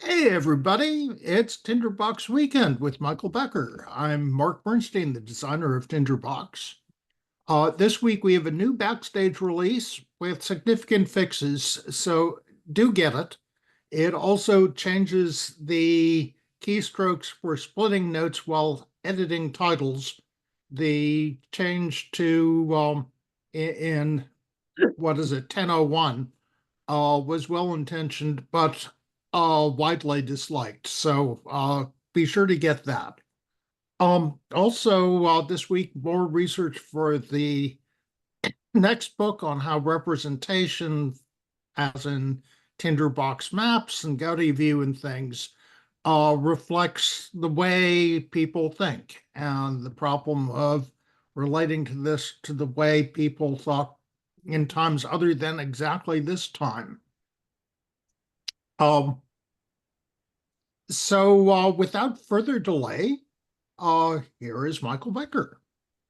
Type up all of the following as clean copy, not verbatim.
Hey everybody, it's Tinderbox Weekend with Michael Becker. I'm Mark Bernstein, the designer of Tinderbox. This week we have a new backstage release with significant fixes, so do get it. It also changes the keystrokes for splitting notes while editing titles. The change to in what is it, 1001 was well intentioned, but widely disliked. So be sure to get that. Also, this week, more research for the next book on how representation, as in Tinderbox maps and Gaudi view and things, reflects the way people think and the problem of relating to this to the way people thought in times other than exactly this time. Um, so without further delay, here is Michael Becker.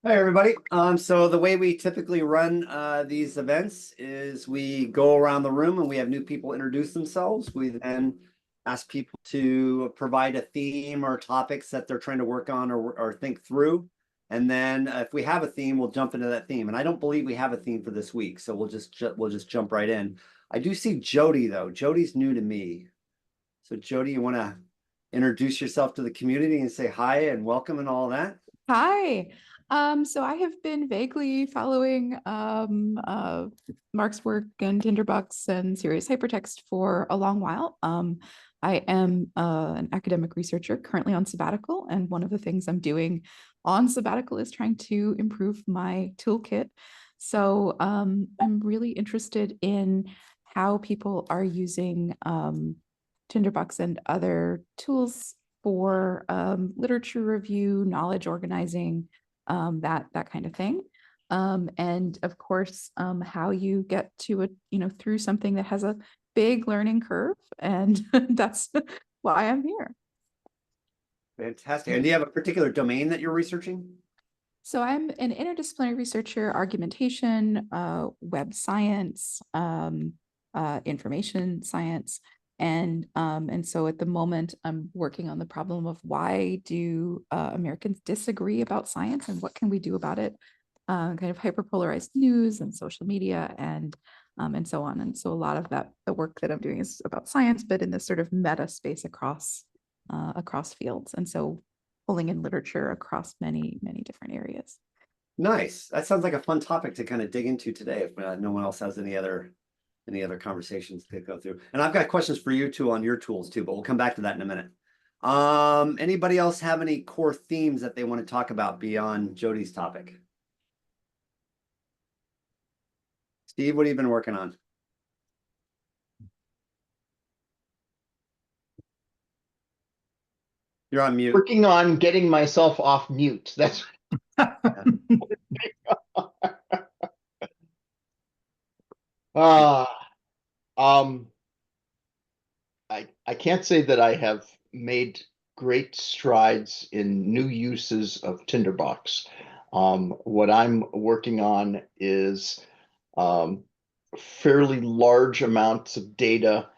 Hi, everybody. So the way we typically run these events is we go around the room and we have new people introduce themselves. We then ask people to provide a theme or topics that they're trying to work on or think through. And then if we have a theme, we'll jump into that theme. And I don't believe we have a theme for this week, so we'll just jump right in. I do see Jody though. Jody's new to me. So Jody, you want to introduce yourself to the community and say hi and welcome and all that? Hi. So I have been vaguely following Mark's work and Tinderbox and Serious Hypertext for a long while. I am an academic researcher currently on sabbatical, and one of the things I'm doing on sabbatical is trying to improve my toolkit. So I'm really interested in how people are using Tinderbox and other tools for literature review, knowledge organizing, that kind of thing. And of course, how you get to through something that has a big learning curve, and that's why I'm here. Fantastic. And do you have a particular domain that you're researching? So I'm an interdisciplinary researcher, argumentation, web science, information science. And so at the moment, I'm working on the problem of why do Americans disagree about science and what can we do about it? Kind of hyperpolarized news and social media and so on. And so a lot of the work that I'm doing is about science, but in this sort of meta space across fields. And so pulling in literature across many, many different areas. Nice. That sounds like a fun topic to kind of dig into today if no one else has any other conversations to go through. And I've got questions for you too on your tools too, but we'll come back to that in a minute. Anybody else have any core themes that they want to talk about beyond Jody's topic? Steve, what have you been working on? You're on mute. Working on getting myself off mute. That's uh, um I can't say that I have made great strides in new uses of Tinderbox. What I'm working on is fairly large amounts of data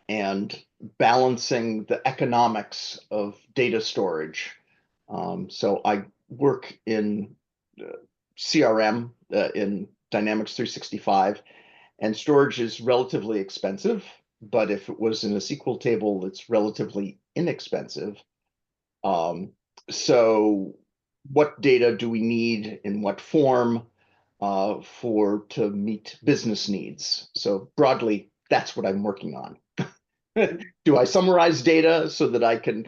and balancing the economics of data storage. So I work in CRM in Dynamics 365, and storage is relatively expensive. But if it was in a SQL table, it's relatively inexpensive. So what data do we need in what form to meet business needs? So broadly, that's what I'm working on. Do I summarize data so that I can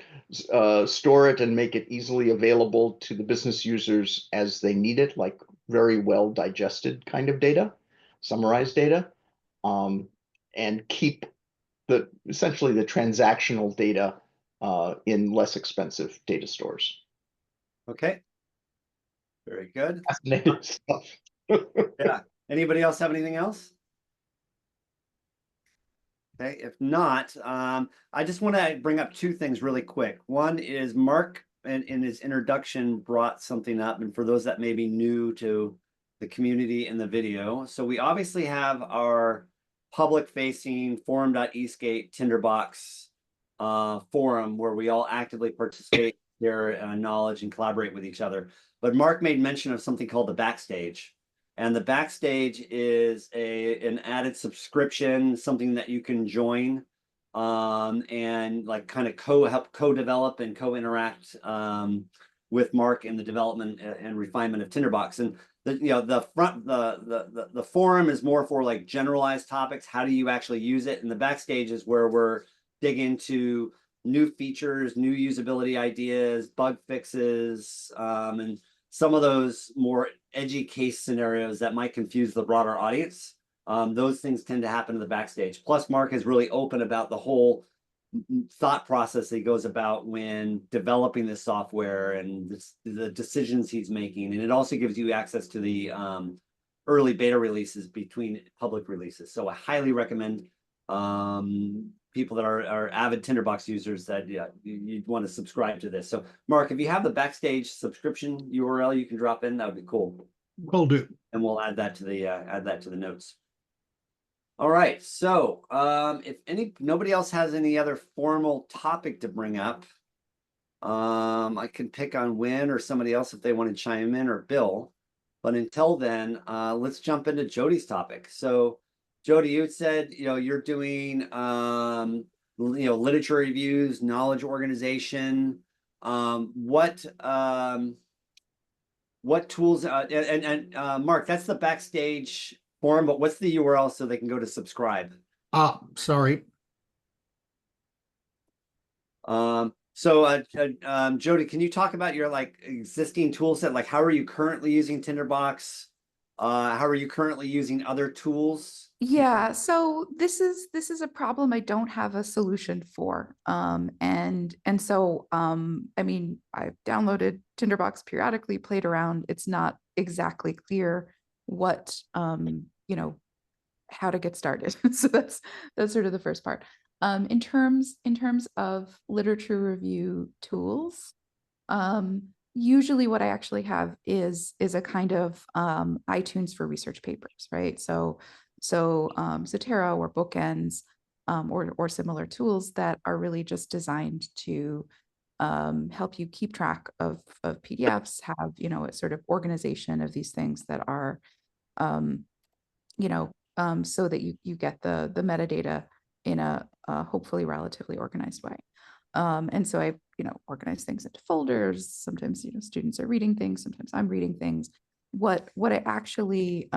store it and make it easily available to the business users as they need it, like very well digested kind of data, summarized data, and keep essentially the transactional data in less expensive data stores. Okay. Very good. Fascinating stuff. Yeah. Anybody else have anything else? Okay, if not, I just want to bring up two things really quick. One is Mark in his introduction brought something up, and for those that may be new to the community in the video, so we obviously have our public-facing forum.eastgate Tinderbox forum where we all actively participate, share knowledge, and collaborate with each other. But Mark made mention of something called the Backstage. And the Backstage is an added subscription, something that you can join and like kind of help co-develop and co-interact with Mark in the development and refinement of Tinderbox. And the forum is more for like generalized topics. How do you actually use it? And the Backstage is where we're dig into new features, new usability ideas, bug fixes, and some of those more edgy case scenarios that might confuse the broader audience. Those things tend to happen in the Backstage. Plus, Mark is really open about the whole thought process that he goes about when developing this software and the decisions he's making. And it also gives you access to the early beta releases between public releases. So I highly recommend people that are avid Tinderbox users that you'd want to subscribe to this. So Mark, if you have the Backstage subscription URL you can drop in, that would be cool. Will do. And we'll add that to the notes. All right. So if nobody else has any other formal topic to bring up, I can pick on Win or somebody else if they want to chime in, or Bill. But until then, let's jump into Jody's topic. So Jody, you had said, you're doing, literature reviews, knowledge organization. What tools, and Mark, that's the Backstage forum, but what's the URL so they can go to subscribe? Sorry. Jody, can you talk about your like existing tool set? Like, how are you currently using Tinderbox? How are you currently using other tools? Yeah, so this is a problem I don't have a solution for. And so I mean, I've downloaded Tinderbox periodically, played around. It's not exactly clear what how to get started. So that's sort of the first part. In terms of literature review tools, usually what I actually have is a kind of iTunes for research papers, right? So Zotero or Bookends or similar tools that are really just designed to help you keep track of PDFs, have a sort of organization of these things that are so that you get the metadata in a hopefully relatively organized way. And so I organize things into folders. Sometimes students are reading things, sometimes I'm reading things. What I actually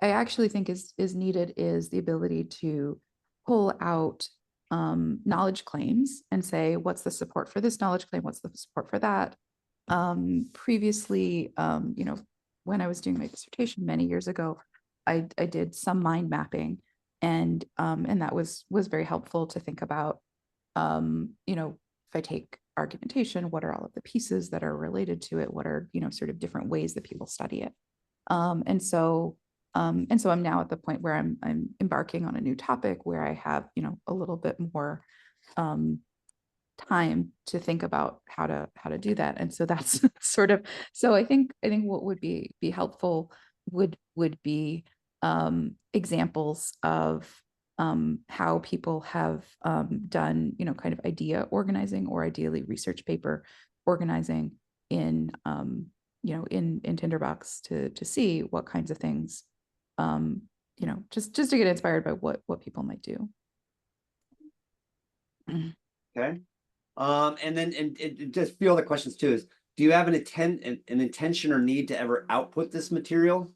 I actually think is needed is the ability to pull out knowledge claims and say, what's the support for this knowledge claim? What's the support for that? Previously, when I was doing my dissertation many years ago, I did some mind mapping, and that was very helpful to think about, if I take argumentation, what are all of the pieces that are related to it? What are, sort of different ways that people study it? And so I'm now at the point where I'm embarking on a new topic where I have, a little bit more time to think about how to do that. And so that's sort of, so I think what would be helpful would be examples of how people have done, kind of idea organizing or ideally research paper organizing in in Tinderbox to see what kinds of things, just to get inspired by what people might do. Okay. And then just a few other questions too is, do you have an intention or need to ever output this material?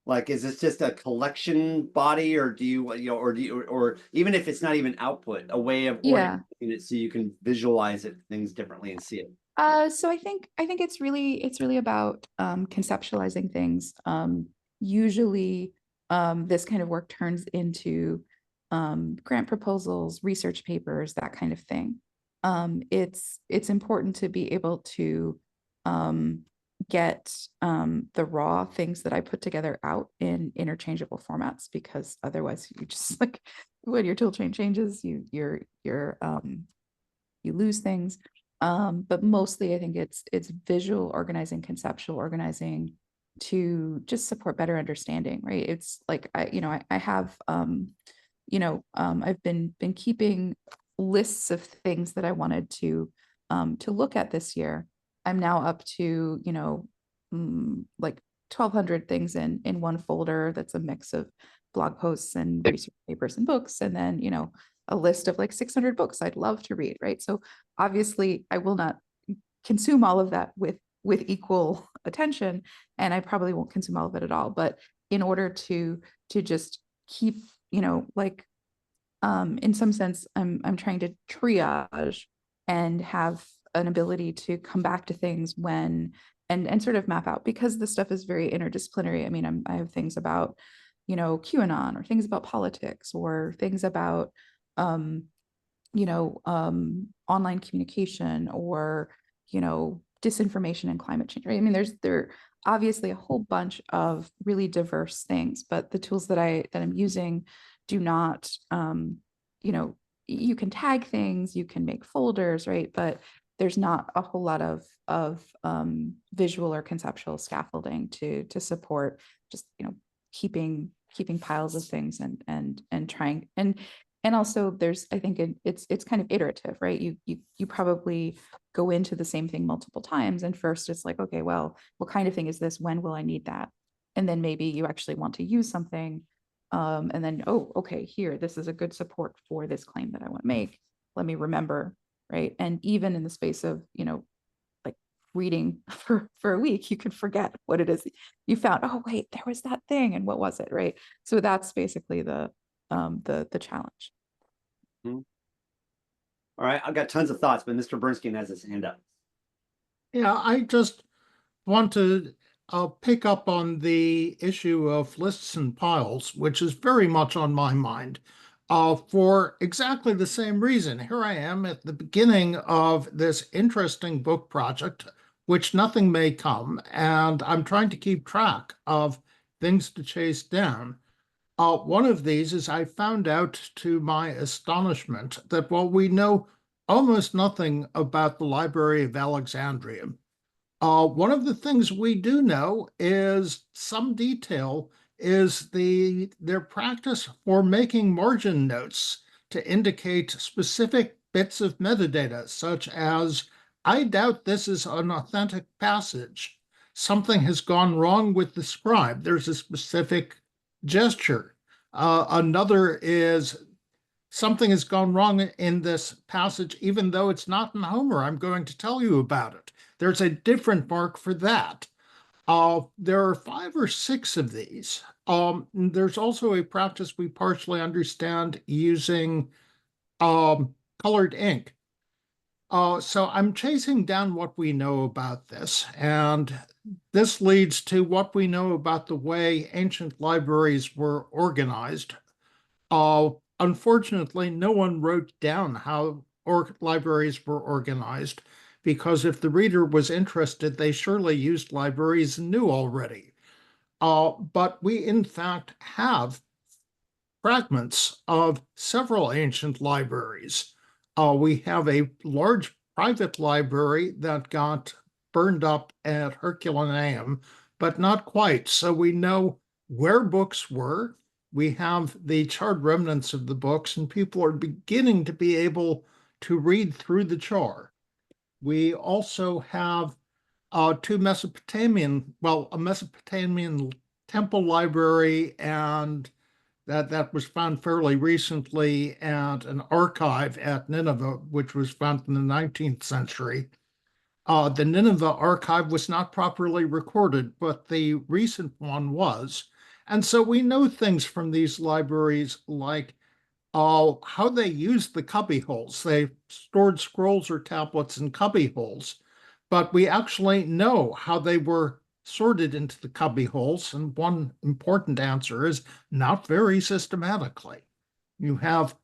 Like, is this just a collection body, or do you, or even if it's not even output, a way of organizing it so you can visualize things differently and see it? So I think it's really about conceptualizing things. Usually, this kind of work turns into grant proposals, research papers, that kind of thing. It's important to be able to get the raw things that I put together out in interchangeable formats, because otherwise you just like when your tool chain changes, you lose things. But mostly I think it's visual organizing, conceptual organizing to just support better understanding, right? It's like I have I've been keeping lists of things that I wanted to look at this year. I'm now up to, like 1,200 things in one folder that's a mix of blog posts and research papers and books, and then, a list of like 600 books I'd love to read, right? So obviously I will not consume all of that with equal attention, and I probably won't consume all of it at all. But in order to just keep, like, in some sense, I'm trying to triage and have an ability to come back to things when and sort of map out, because this stuff is very interdisciplinary. I mean, I have things about, QAnon, or things about politics, or things about online communication, or, disinformation and climate change, right? I mean, there obviously a whole bunch of really diverse things, but the tools that I'm using do not, you can tag things, you can make folders, right? But there's not a whole lot of visual or conceptual scaffolding to support just, keeping piles of things and trying. And also there's, I think it's kind of iterative, right? You probably go into the same thing multiple times. And first it's like, okay, well, what kind of thing is this? When will I need that? And then maybe you actually want to use something. And then, oh, okay, here, this is a good support for this claim that I want to make. Let me remember, right? And even in the space of, like reading for a week, you could forget what it is you found. Oh, wait, there was that thing. And what was it, right? So that's basically the challenge. All right, I've got tons of thoughts, but Mr. Bernstein has his hand up. Yeah, I just want to pick up on the issue of lists and piles, which is very much on my mind. For exactly the same reason. Here I am at the beginning of this interesting book project, which nothing may come, and I'm trying to keep track of things to chase down. One of these is I found out, to my astonishment, that while we know almost nothing about the Library of Alexandria, one of the things we do know is some detail is their practice for making margin notes to indicate specific bits of metadata, such as, I doubt this is an authentic passage. Something has gone wrong with the scribe. There's a specific gesture. Another is, something has gone wrong in this passage, even though it's not in Homer. I'm going to tell you about it. There's a different mark for that. There are 5 or 6 of these. There's also a practice we partially understand using colored ink. So I'm chasing down what we know about this, and this leads to what we know about the way ancient libraries were organized. Unfortunately, no one wrote down how libraries were organized, because if the reader was interested, they surely used libraries and knew already. But we, in fact, have fragments of several ancient libraries. We have a large private library that got burned up at Herculaneum, but not quite. So we know where books were. We have the charred remnants of the books, and people are beginning to be able to read through the char. We also have a Mesopotamian temple library, and that was found fairly recently, and an archive at Nineveh, which was found in the 19th century. The Nineveh archive was not properly recorded, but the recent one was. And so we know things from these libraries, like how they used the cubby holes. They stored scrolls or tablets in cubby holes, but we actually know how they were sorted into the cubby holes. And one important answer is not very systematically. You have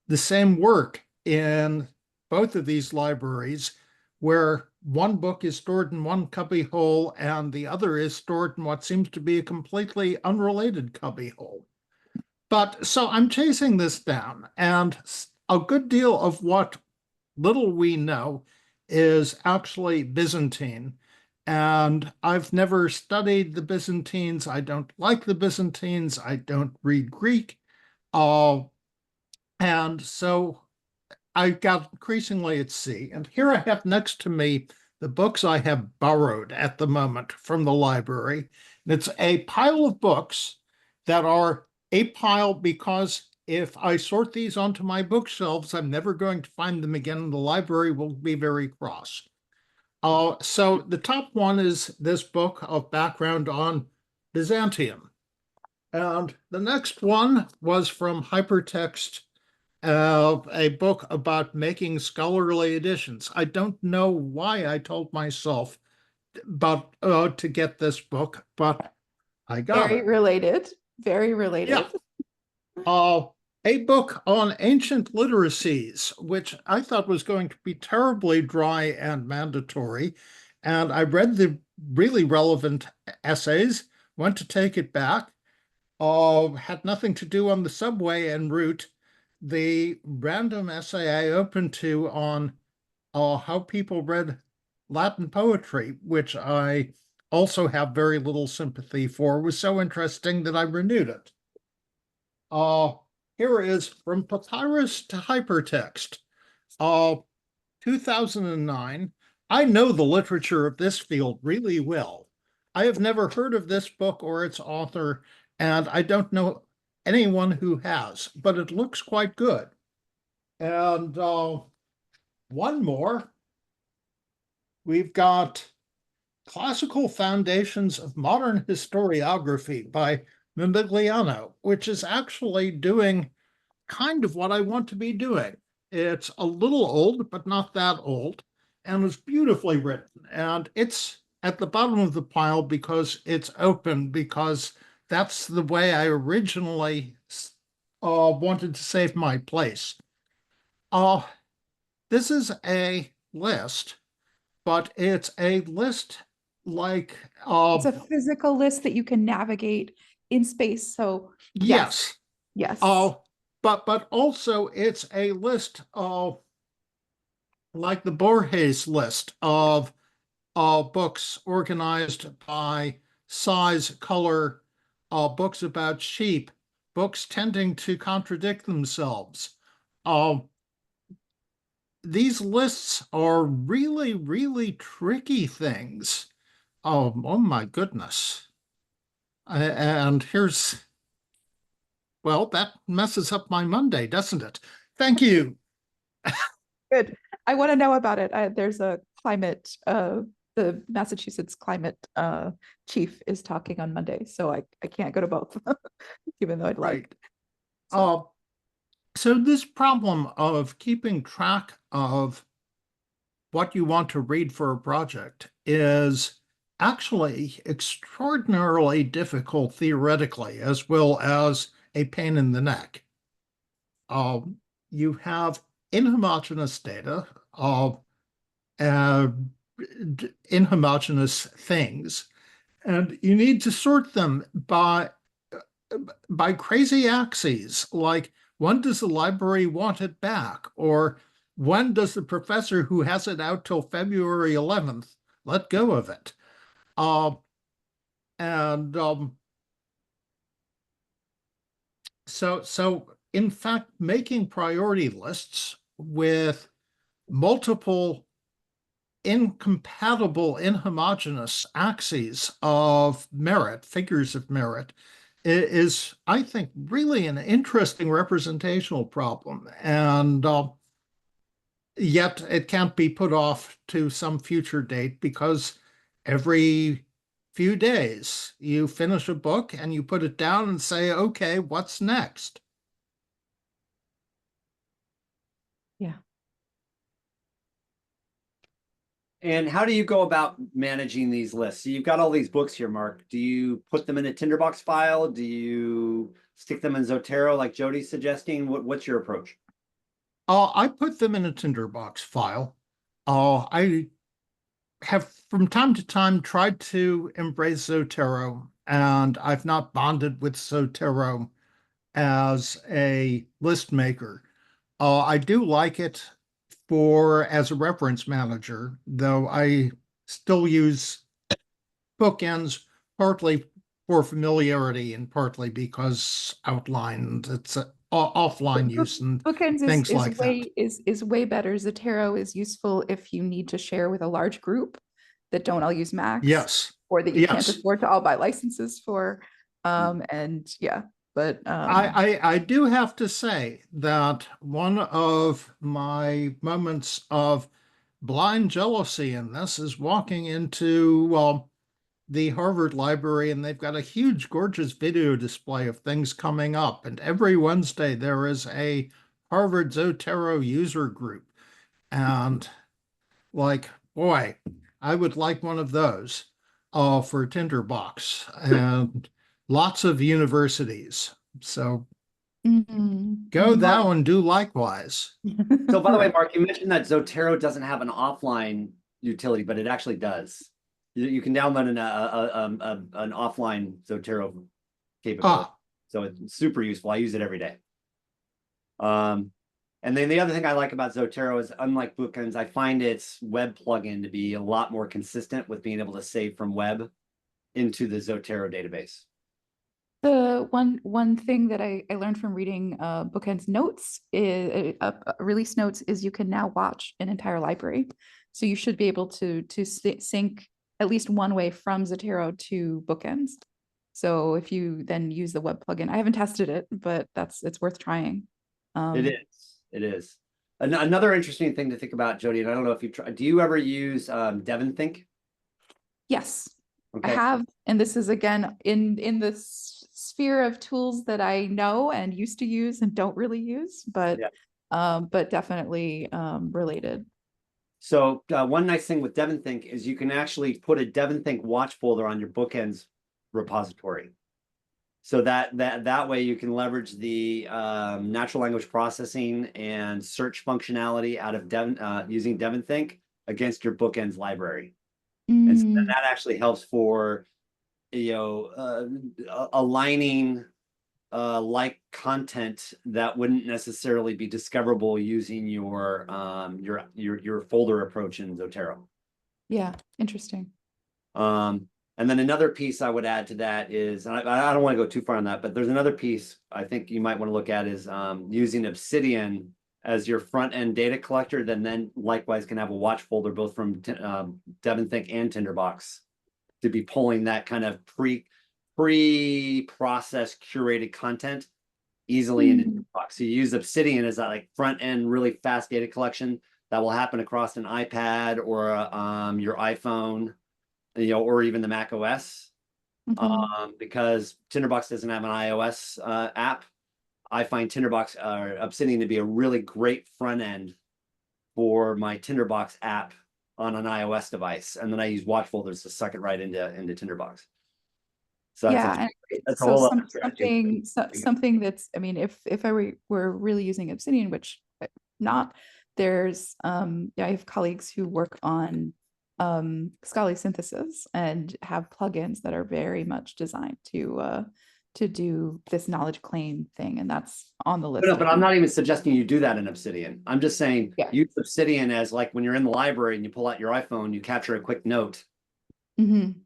the same work in both of these libraries, where one book is stored in one cubby hole and the other is stored in what seems to be a completely unrelated cubby hole. But so I'm chasing this down, and a good deal of what little we know is actually Byzantine. And I've never studied the Byzantines. I don't like the Byzantines. I don't read Greek. And so I got increasingly at sea. And here I have next to me the books I have borrowed at the moment from the library. And it's a pile of books that are a pile because if I sort these onto my bookshelves, I'm never going to find them again, and the library will be very cross. So the top one is this book of background on Byzantium. And the next one was from Hypertext, a book about making scholarly editions. I don't know why I told myself about to get this book, but I got Very it. related. Very related. Yeah. Uh, a book on ancient literacies, which I thought was going to be terribly dry and mandatory. And I read the really relevant essays, went to take it back, had nothing to do on the subway en route. The random essay I opened to on how people read Latin poetry, which I also have very little sympathy for, was so interesting that I renewed it. Here is From Papyrus to Hypertext, 2009. I know the literature of this field really well. I have never heard of this book or its author, and I don't know anyone who has, but it looks quite good. And one more, we've got Classical Foundations of Modern Historiography by Mimigliano, which is actually doing kind of what I want to be doing. It's a little old, but not that old, and it's beautifully written. And it's at the bottom of the pile because it's open, because that's the way I originally wanted to save my place. Uh, this is a list, but it's a list like It's a physical list that you can navigate in space. So yes. yes. But also it's a list of like the Borges list of books organized by size, color, books about sheep, books tending to contradict themselves. Uh, these lists are really, really tricky things. Oh my goodness. And here's, well, that messes up my Monday, doesn't it? Thank you. Good. I want to know about it. There's a climate, the Massachusetts climate chief is talking on Monday, so I can't go to both, even though I'd Right. like. So, So this problem of keeping track of what you want to read for a project is actually extraordinarily difficult theoretically, as well as a pain in the neck. You have inhomogeneous data of inhomogeneous things, and you need to sort them by crazy axes, like when does the library want it back? Or when does the professor who has it out till February 11th let go of it? Uh, and so in fact, making priority lists with multiple incompatible, inhomogeneous axes of merit, figures of merit, is, I think, really an interesting representational problem. And yet it can't be put off to some future date because every few days you finish a book and you put it down and say, okay, what's next? yeah. And how do you go about managing these lists? So you've got all these books here, Mark. Do you put them in a Tinderbox file? Do you stick them in Zotero like Jody's suggesting? What's your approach? I put them in a Tinderbox file. I have from time to time tried to embrace Zotero, and I've not bonded with Zotero as a list maker. I do like it for as a reference manager, though I still use bookends partly for familiarity and partly because outlined, it's offline use and Bookends things like that. is way better. Zotero is useful if you need to share with a large group that don't all use Macs, Yes, or that you can't yes. afford to all buy licenses for. And yeah, but I do have to say that one of my moments of blind jealousy in this is walking into, well, the Harvard Library, and they've got a huge, gorgeous video display of things coming up. And every Wednesday there is a Harvard Zotero user group. And like, boy, I would like one of those for Tinderbox and lots of universities. So go Mark, thou and do likewise. So by the way, Mark, you mentioned that Zotero doesn't have an offline utility, but it actually does. You can download an offline Zotero capability. Ah, So it's super useful. I use it every day. And then the other thing I like about Zotero is, unlike Bookends, I find its web plugin to be a lot more consistent with being able to save from web into the Zotero database. the one thing that I learned from reading Bookends notes is release notes is you can now watch an entire library. So you should be able to sync at least one way from Zotero to Bookends. So if you then use the web plugin, I haven't tested it, but it's worth trying. It is. It is. Another interesting thing to think about, Jody, and I don't know if you try, do you ever use DevonThink? Yes, I Okay. have, and this is again in the sphere of tools that I know and used to use and don't really use, but definitely related. So one nice thing with DevonThink is you can actually put a DevonThink watch folder on your Bookends repository. So that way you can leverage the natural language processing and search functionality out of using DevonThink against your Bookends library. And so then that actually helps for, aligning like content that wouldn't necessarily be discoverable using your folder approach in Zotero. Yeah, interesting. And then another piece I would add to that is, and I don't want to go too far on that, but there's another piece I think you might want to look at is using Obsidian as your front end data collector, then likewise can have a watch folder both from DevonThink and Tinderbox to be pulling that kind of pre-processed curated content easily into Tinderbox. So you use Obsidian as that like front end really fast data collection that will happen across an iPad or your iPhone, or even the Mac OS. Because Tinderbox doesn't have an iOS app. I find Tinderbox Obsidian to be a really great front end for my Tinderbox app on an iOS device, and then I use watch folders to suck it right into Tinderbox. So that's a whole other strategy. Something that's, I mean, if I were really using Obsidian, which not, there's I have colleagues who work on Scholarly synthesis and have plugins that are very much designed to do this knowledge claim thing, and that's on the list. No, but I'm not even suggesting you do that in Obsidian. I'm just saying use Obsidian as like when you're in the library and you pull out your iPhone, you capture a quick note,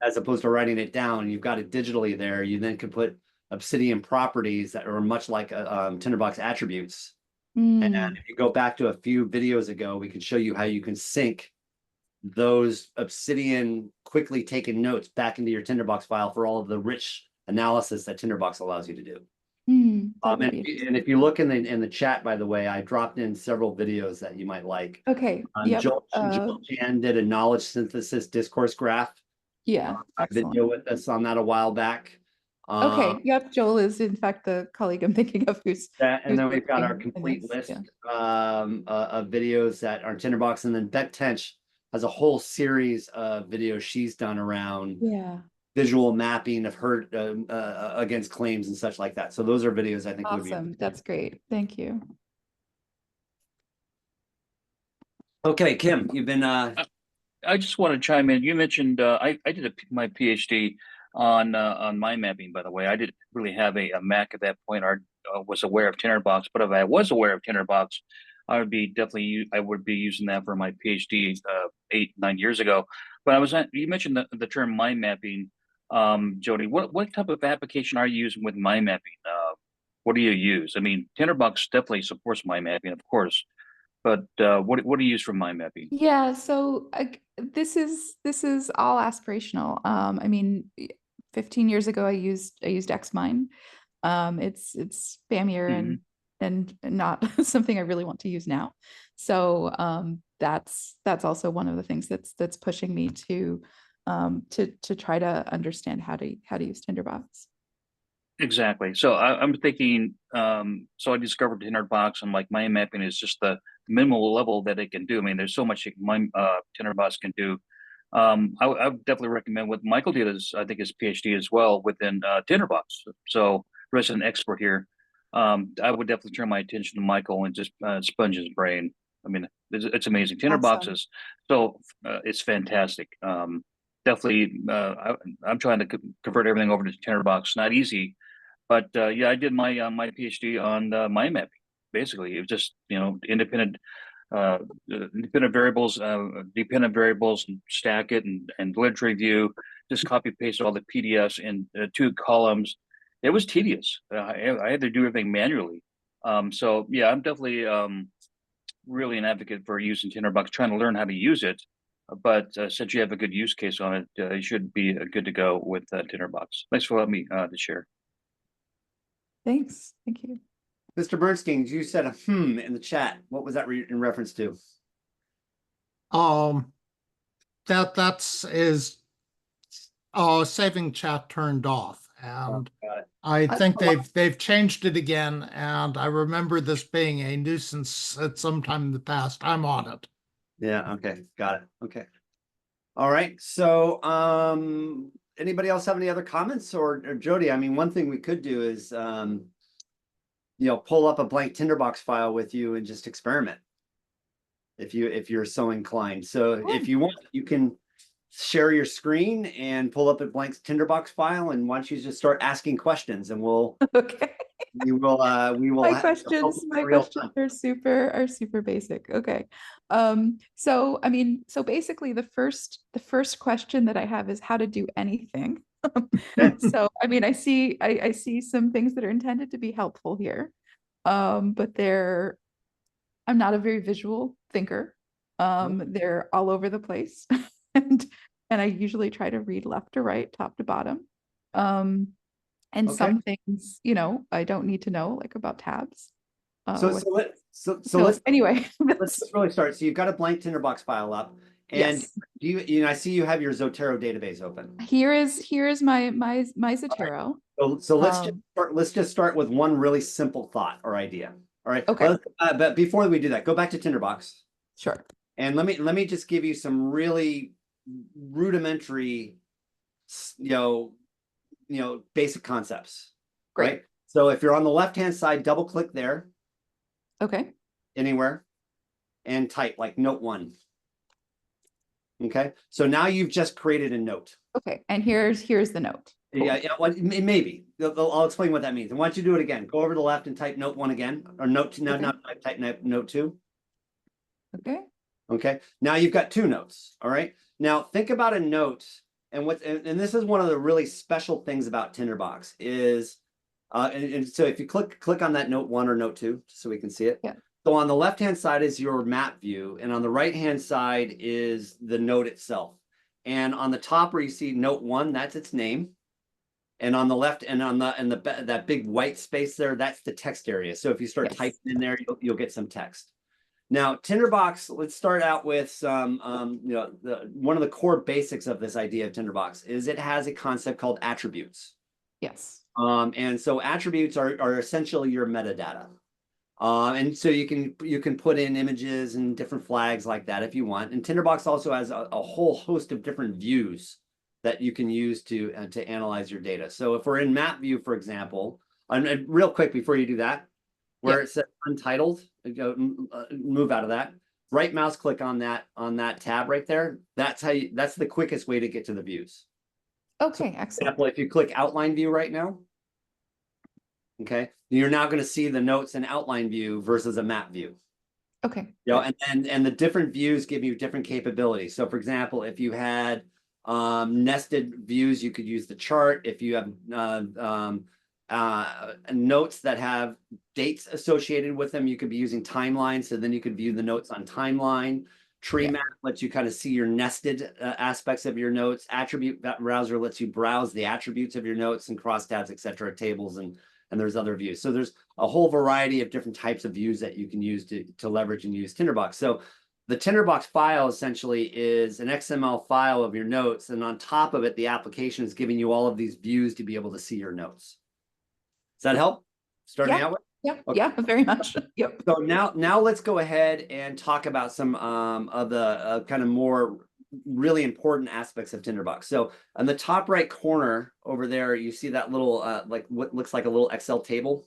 as opposed to writing it down. You've got it digitally there. You then can put Obsidian properties that are much like Tinderbox attributes. And if you go back to a few videos ago, we can show you how you can sync those Obsidian quickly taken notes back into your Tinderbox file for all of the rich analysis that Tinderbox allows you to do. And if you look in the chat, by the way, I dropped in several videos that you might like. Okay. Joel Chan did a knowledge synthesis discourse graph. Video with us on that a while back. Okay. Yep. Joel is in fact the colleague I'm thinking of who's. And then we've got our complete list of videos that are Tinderbox, and then Beck Tench has a whole series of videos she's done around visual mapping of her against claims and such like that. So those are videos I think would be awesome. That's great. Thank you. Okay, Kim, you've been I just want to chime in. You mentioned I did my PhD on mind mapping. By the way, I didn't really have a Mac at that point, or was aware of Tinderbox. But if I was aware of Tinderbox, I would be using that for my PhD 8-9 years ago. But you mentioned the term mind mapping. Jody, what type of application are you using with mind mapping? What do you use? I mean, Tinderbox definitely supports mind mapping, of course, but what do you use for mind mapping? Yeah, so this is all aspirational. I mean, 15 years ago, I used Xmind. It's spammier Mhm. and not something I really want to use now. So that's also one of the things that's pushing me to try to understand how to use Tinderbox. Exactly. So I'm thinking, so I discovered Tinderbox and like mind mapping is just the minimal level that it can do. I mean, there's so much mind Tinderbox can do. I would definitely recommend what Michael did is I think his PhD as well within Tinderbox. So resident expert here. I would definitely turn my attention to Michael and just sponge his brain. I mean, it's amazing. Tinderbox Awesome. is so it's fantastic. Definitely, I'm trying to convert everything over to Tinderbox. Not easy, but yeah, I did my PhD on mind mapping. Basically, it was just uh, dependent variables, and stack it and literature review. Just copy paste all the PDFs in 2 columns. It was tedious. I had to do everything manually. So yeah, I'm definitely really an advocate for using Tinderbox, trying to learn how to use it. But since you have a good use case on it, you should be good to go with Tinderbox. Thanks for letting me to share. Thanks. Thank you. Mr. Bernstein, you said a in the chat. What was that in reference to? That's saving chat turned off, and Got it. I I- think they've changed it again, and I remember this being a nuisance at some time in the past. I'm on it. Yeah, okay, got it. Okay. All right. So anybody else have any other comments or Jody? I mean, one thing we could do is pull up a blank Tinderbox file with you and just experiment if you're so inclined. So if you want, you can share your screen and pull up a blank Tinderbox file, and why don't you just start asking questions, and Okay. we will My questions are super basic. Okay. So I mean, so basically the first question that I have is how to do anything. So I mean, I see some things that are intended to be helpful here. But I'm not a very visual thinker. They're all over the place. and and I usually try to read left to right, top to bottom. And Okay. some things, I don't need to know, like about tabs. So let's Anyway, let's really start. So you've got a blank Tinderbox file up, and yes. I see you have your Zotero database open. Here is my Zotero. So let's just start with one really simple thought or idea. All right. Okay. But before we do that, go back to Tinderbox, Sure. and let me just give you some really rudimentary, basic concepts. Great. Right. So if you're on the left-hand side, double click there Okay. anywhere and type like note 1. Okay. So now you've just created a note. Okay. And here's the note. Cool. Yeah. Well, maybe I'll explain what that means. And why don't you do it again? Go over to the left and type note 1 again, or note 2. Okay. Type note 2. Okay. Okay. Now you've got 2 notes. All right. Now think about a note, and this is one of the really special things about Tinderbox is, and so if you click on that note 1 or note 2, so we can see it. Yeah. So on the left-hand side is your map view, and on the right-hand side is the note itself. And on the top where you see note 1, that's its name. And on the left and that big white space there, that's the text area. So if you start typing in there, you'll get some text. Now, Tinderbox, let's start out with some, one of the core basics of this idea of Tinderbox is it has a concept called attributes. Yes. And so attributes are essentially your metadata. And so you can put in images and different flags like that if you want. And Tinderbox also has a whole host of different views that you can use to analyze your data. So if we're in map view, for example, and real quick before you do that, where it says untitled, move out of that. Right mouse click on that tab right there. That's the quickest way to get to the views. Okay, So, excellent. for example, if you click outline view right now, okay, you're now going to see the notes in outline view versus a map view. Okay. And the different views give you different capabilities. So for example, if you had Nested views, you could use the chart. If you have notes that have dates associated with them, you could be using timeline. So then you could view the notes on timeline. Tree map lets you kind of see your nested aspects of your notes. Attribute browser lets you browse the attributes of your notes and crosstabs, etc., tables, and there's other views. So there's a whole variety of different types of views that you can use to leverage and use Tinderbox. So the Tinderbox file essentially is an XML file of your notes, and on top of it, the application is giving you all of these views to be able to see your notes. Does that help? Starting out with? Yep. Okay. Yeah, very much. Yep. So now let's go ahead and talk about some of the kind of more really important aspects of Tinderbox. So on the top right corner over there, you see that little like what looks like a little Excel table.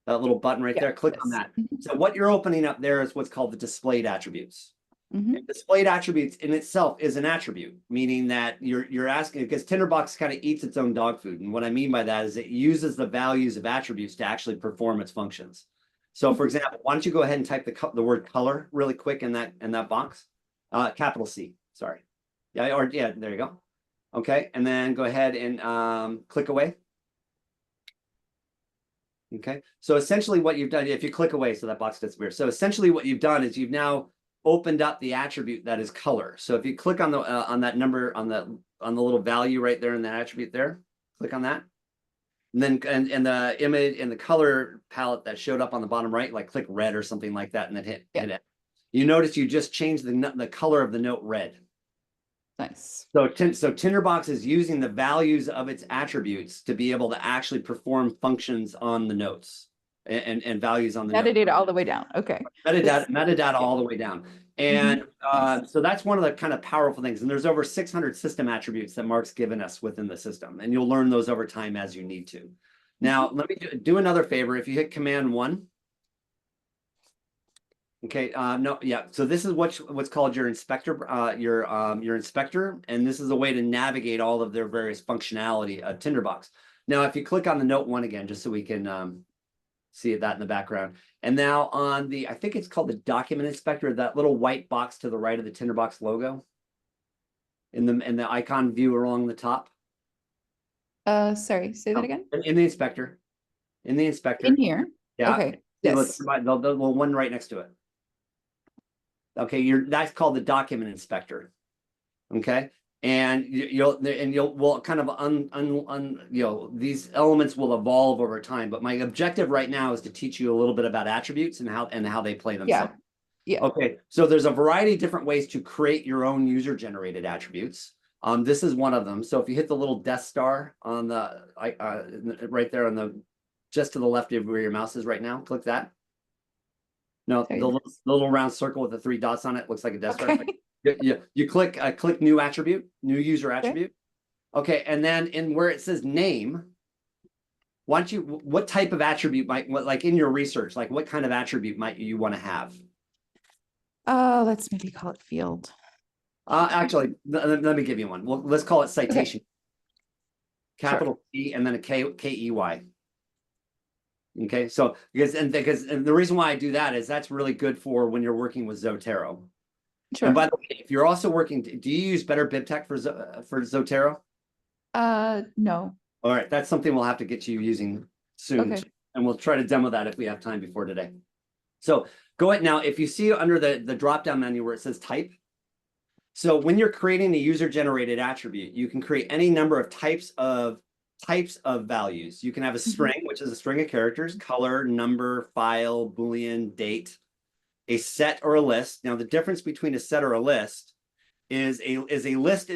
That little button right there. Click on that. So what you're opening up there is what's called the displayed attributes. And displayed attributes in itself is an attribute, meaning that you're asking, because Tinderbox kind of eats its own dog food. And what I mean by that is it uses the values of attributes to actually perform its functions. So for example, why don't you go ahead and type the word color really quick in that box? Capital C, sorry. Yeah, there you go. Okay, and then go ahead and click away. Okay, so essentially what you've done, if you click away, so that box disappears. So essentially what you've done is you've now opened up the attribute that is color. So if you click on the on that number on the little value right there in that attribute there, click on that, and then and the image and the color palette that showed up on the bottom right, like click red or something like that, and then hit it. You notice you just changed the color of the note red. Nice. So Tinderbox is using the values of its attributes to be able to actually perform functions on the notes and values on the note. Metadata all the way down. Okay. Metadata all the way down. And so that's one of the kind of powerful things. And there's over 600 system attributes that Mark's given us within the system. And you'll learn those over time as you need to. Now, let me do another favor. If you hit Command-1. Okay, so this is what's called your inspector, your inspector, and this is a way to navigate all of their various functionality of Tinderbox. Now, if you click on the note 1 again, just so we can see that in the background. And now on the, I think it's called the document inspector, that little white box to the right of the Tinderbox logo in the icon view along the top. Sorry, say that again. In the inspector. In the inspector. In here. Yeah. Okay. Yes. The little one right next to it. Okay, that's called the document inspector. Okay. And we'll kind of these elements will evolve over time. But my objective right now is to teach you a little bit about attributes and how they play themselves. Yeah. Okay. So there's a variety of different ways to create your own user-generated attributes. This is one of them. So if you hit the little Death Star on the right there on the just to the left of where your mouse is right now, click that. No, the little round circle with the 3 dots on it looks like a Death Star. You click new attribute, new user attribute. Okay, and then in where it says name, what type of attribute like in your research, like what kind of attribute might you want to have? Let's maybe call it field. Actually, let me give you one. Well, let's call it citation. Okay. Capital C and then a K-E-Y. Okay, so because the reason why I do that is that's really good for when you're working with Zotero. Sure. And by the way, if you're also working, do you use Better BibTeX for Zotero? No. All right, that's something we'll have to get you using soon, and we'll try to demo that if we have time before today. So go ahead now. If you see under the drop-down menu where it says type, so when you're creating a user-generated attribute, you can create any number of types of values. You can have a string, which is a string of characters, color, number, file, Boolean, date, a set or a list. Now, the difference between a set or a list is a list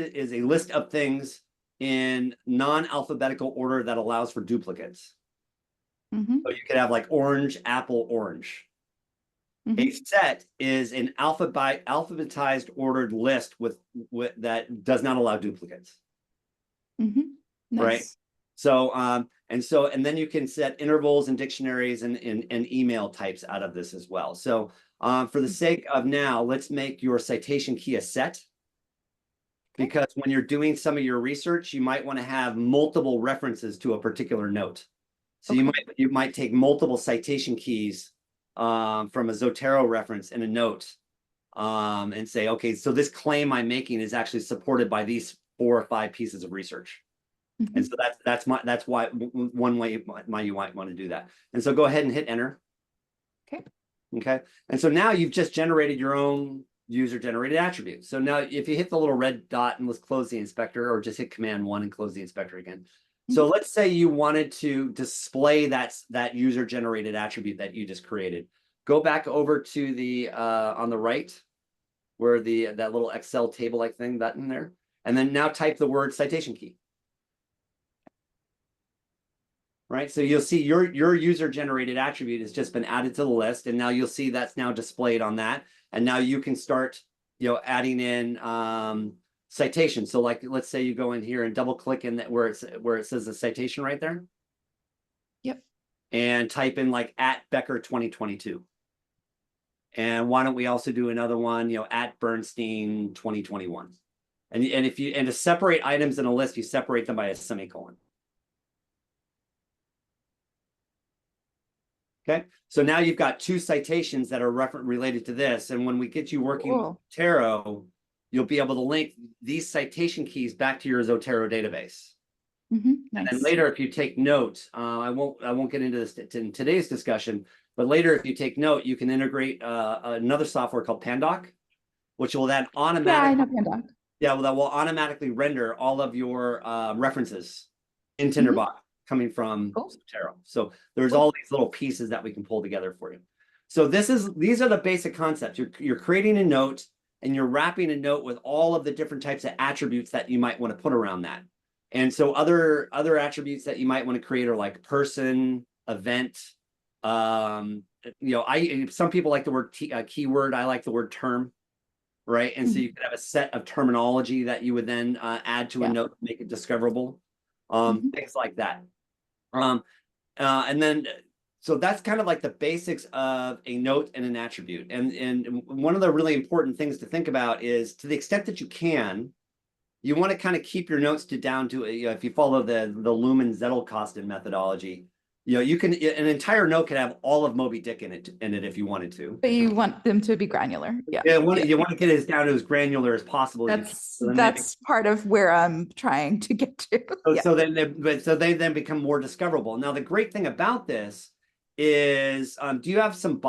of things in non-alphabetical order that allows for duplicates. So you could have like orange, apple, orange. A set is an alphabetized ordered list with that does not allow duplicates. Nice. Right. So and then you can set intervals and dictionaries and email types out of this as well. So for the sake of now, let's make your citation key a set. Because when you're doing some of your research, you might want to have multiple references to a particular note. So you might take multiple citation keys from a Zotero reference in a note and say, okay, so this claim I'm making is actually supported by these 4 or 5 pieces of research. And so that's why one way you might want to do that. And so go ahead and hit enter. Okay. Okay. And so now you've just generated your own user generated attribute. So now if you hit the little red dot and let's close the inspector, or just hit Command 1 and close the inspector again. So let's say you wanted to display that user generated attribute that you just created. Go back over to the on the right where that little Excel table like thing button there, and then now type the word citation key. Right, so you'll see your user generated attribute has just been added to the list, and now you'll see that's now displayed on that, and now you can start adding in citations. So like let's say you go in here and double click in that where it says the citation right there. Yep. And type in like @Becker 2022. And why don't we also do another one, @Bernstein 2021. And to separate items in a list, you separate them by a semicolon. Okay, so now you've got 2 citations that are related to this. And when we get you working with Zotero, you'll be able to link these citation keys back to your Zotero database. Nice. And then later, if you take note, I won't get into this in today's discussion, but later, if you take note, you can integrate another software called Pandoc, which will then automatically, that will automatically render all of your references in Tinderbox coming from Zotero. So there's all these little pieces that we can pull together for you. So these are the basic concepts. You're creating a note and you're wrapping a note with all of the different types of attributes that you might want to put around that. And so other attributes that you might want to create are like person, event. Some people like the word keyword. I like the word term, right? And so you could have a set of terminology that you would then add to a note, to make it discoverable, things like that. And then so that's kind of like the basics of a note and an attribute. And one of the really important things to think about is, to the extent that you can, you want to kind of keep your notes down to, if you follow the Luhmann-Zettelkasten methodology, you can, an entire note can have all of Moby Dick in it if you wanted to. But you want them to be granular. Yeah. You want to get it down to as granular as possible. That's part of where I'm trying to get to. So they then become more discoverable. Now, the great thing about this is, do you have some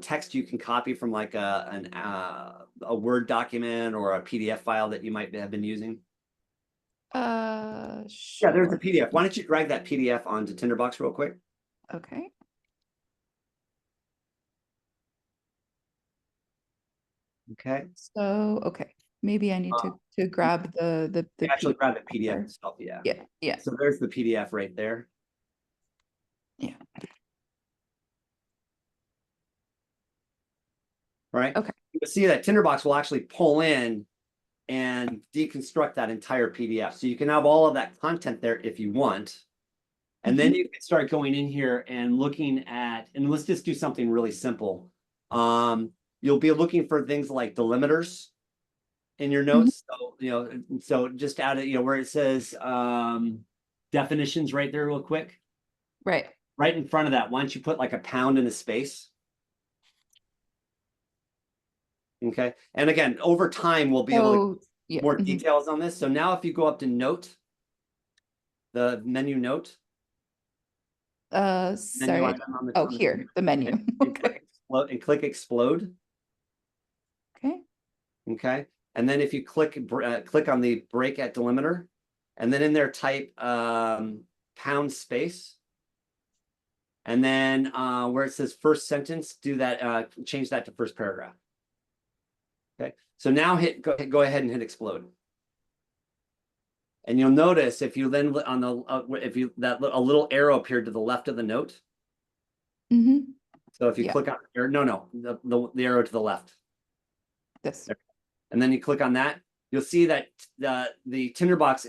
text you can copy from like a Word document or a PDF file that you might have been using? Sure. Yeah, there's the PDF. Why don't you drag that PDF onto Tinderbox real quick? Okay. Okay. So, maybe I need to grab the actually grab the PDF itself. Yeah. Yeah. So there's the PDF right there. Yeah. Right. Okay. You'll see that Tinderbox will actually pull in and deconstruct that entire PDF. So you can have all of that content there if you want. And then you can start going in here and looking at, and let's just do something really simple. You'll be looking for things like delimiters in your notes. So, so just add it, where it says definitions right there real quick. Right. Right in front of that, why don't you put like a pound in a space? Okay. And again, over time, we'll be able to more details on this. So now if you go up to note, the menu note. Sorry. Here, the menu. Okay. And click explode. Okay. Okay. And then if you click on the break at delimiter, and then in there type pound space. And then where it says first sentence, do that, change that to first paragraph. Okay, so now go ahead and hit explode. And you'll notice if you then on the a little arrow appeared to the left of the note. So if you click on the arrow to the left. This. And then you click on that, you'll see that the Tinderbox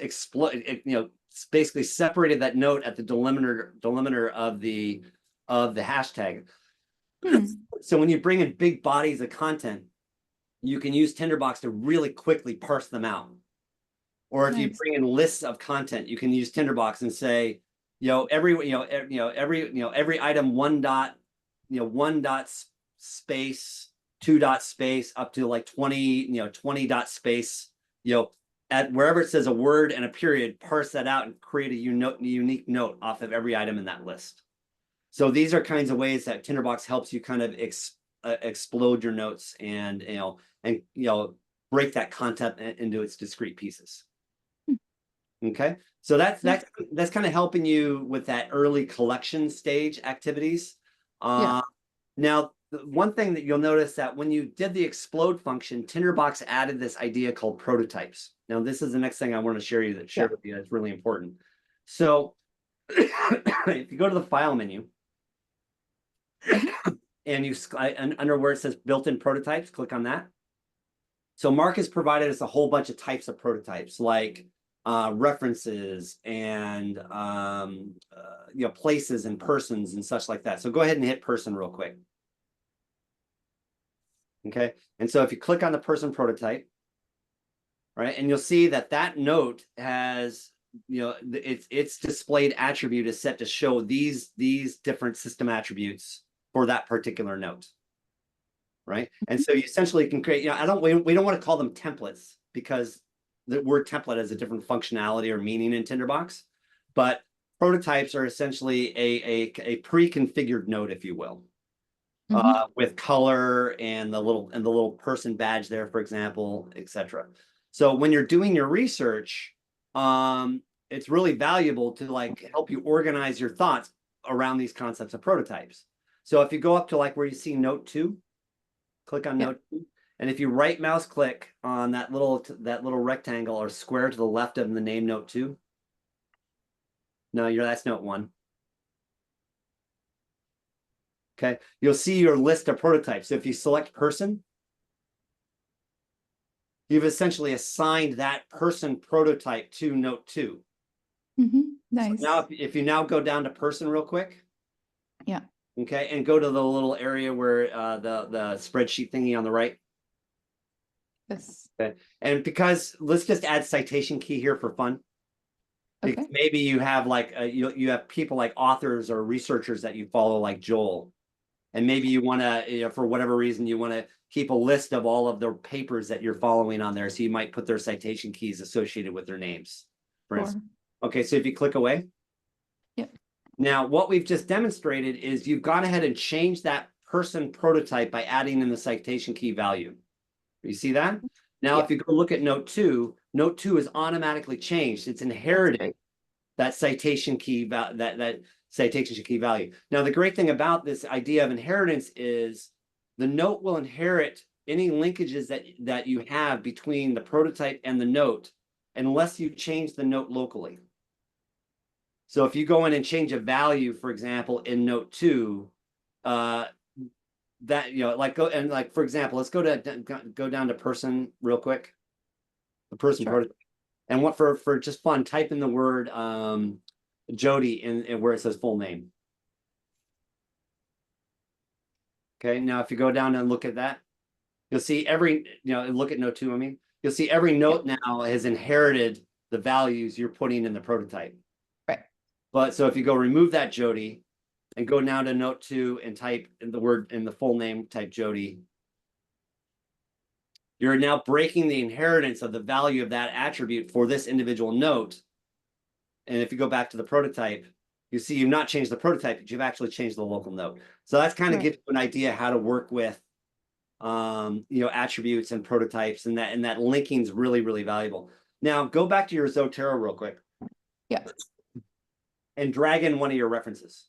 basically separated that note at the delimiter of the hashtag. So when you bring in big bodies of content, you can use Tinderbox to really quickly parse them out. Or if you bring in lists of content, you can use Tinderbox and say, every item one dot space 2 dot space up to like 20 dot space, at wherever it says a word and a period, parse that out and create a unique note off of every item in that list. So these are kinds of ways that Tinderbox helps you kind of explode your notes and break that content into its discrete pieces. Okay, so that's kind of helping you with that early collection stage activities. Now, one thing that you'll notice that when you did the explode function, Tinderbox added this idea called prototypes. Now, this is the next thing I want to share with you. That's really important. So if you go to the file menu and under where it says built-in prototypes, click on that. So Mark has provided us a whole bunch of types of prototypes, like references and places and persons and such like that. So go ahead and hit person real quick. Okay, and so if you click on the person prototype, right, and you'll see that that note has, its displayed attribute is set to show these different system attributes for that particular note, right? And so you essentially can create, we don't want to call them templates because the word template has a different functionality or meaning in Tinderbox, but prototypes are essentially a pre-configured note, if you will. With color and the little person badge there, for example, etc. So when you're doing your research, it's really valuable to help you organize your thoughts around these concepts of prototypes. So if you go up to where you see note 2, click on note 2, and if you right mouse click on that little rectangle or square to the left of the name note 2, no, that's note 1. Okay, you'll see your list of prototypes. So if you select person, you've essentially assigned that person prototype to note 2. Nice. So now, if you now go down to person real quick. Yeah. Okay, and go to the little area where the spreadsheet thingy on the right. Yes. Okay, and because let's just add citation key here for fun. Okay. Maybe you have you have people like authors or researchers that you follow, like Joel. And maybe you want to, for whatever reason, you want to keep a list of all of the papers that you're following on there. So you might put their citation keys associated with their names, for instance. Okay, so if you click away. Yep. Now, what we've just demonstrated is you've gone ahead and changed that person prototype by adding in the citation key value. You see that? Now, if you go look at note 2 is automatically changed. It's inherited that citation key citation key value. Now, the great thing about this idea of inheritance is the note will inherit any linkages that you have between the prototype and the note, unless you change the note locally. So if you go in and change a value, for example, in note 2, for example, let's go down to person real quick. The person prototype. And what for just fun, type in the word Jody in where it says full name. Okay, now if you go down and look at that, you'll see look at note 2, you'll see every note now has inherited the values you're putting in the prototype. Right. But so if you go remove that Jody and go now to note 2 and type in the word in the full name, type Jody, you're now breaking the inheritance of the value of that attribute for this individual note. And if you go back to the prototype, you see you've not changed the prototype, but you've actually changed the local note. So that's kind of gives you an idea how to work with attributes and prototypes, and that linking is really, really valuable. Now go back to your Zotero real quick. Yeah. And drag in one of your references.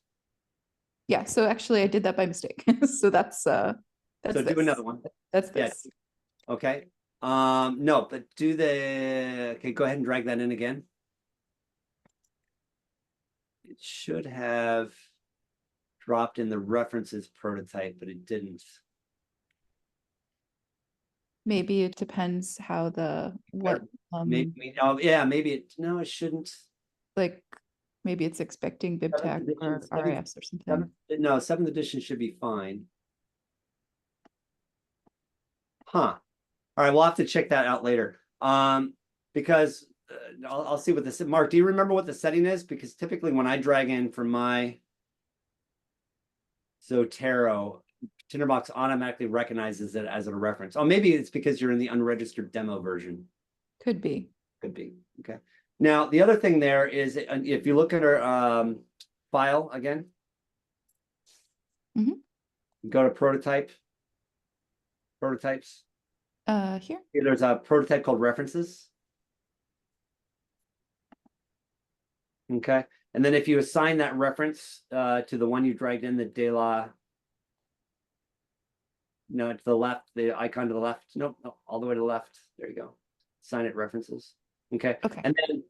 Yeah, so actually I did that by mistake. So that's so do another one. That's this. Yeah. Okay. No, but okay, go ahead and drag that in again. It should have dropped in the references prototype, but it didn't. Maybe it depends how maybe it shouldn't. Maybe it's expecting BibTeX or RIFs or something. No, 7th edition should be fine. Huh. All right, we'll have to check that out later. Because I'll see what this is. Mark, do you remember what the setting is? Because typically when I drag in from my Zotero, Tinderbox automatically recognizes it as a reference. Oh, maybe it's because you're in the unregistered demo version. Could be. Could be. Okay. Now, the other thing there is if you look at our file again, go to prototypes. Here. There's a prototype called references. Okay. And then if you assign that reference to the one you dragged in, the de la, no, to the left, the icon to the left. Nope, no, all the way to the left. There you go. Assign it references. Okay. Okay. And then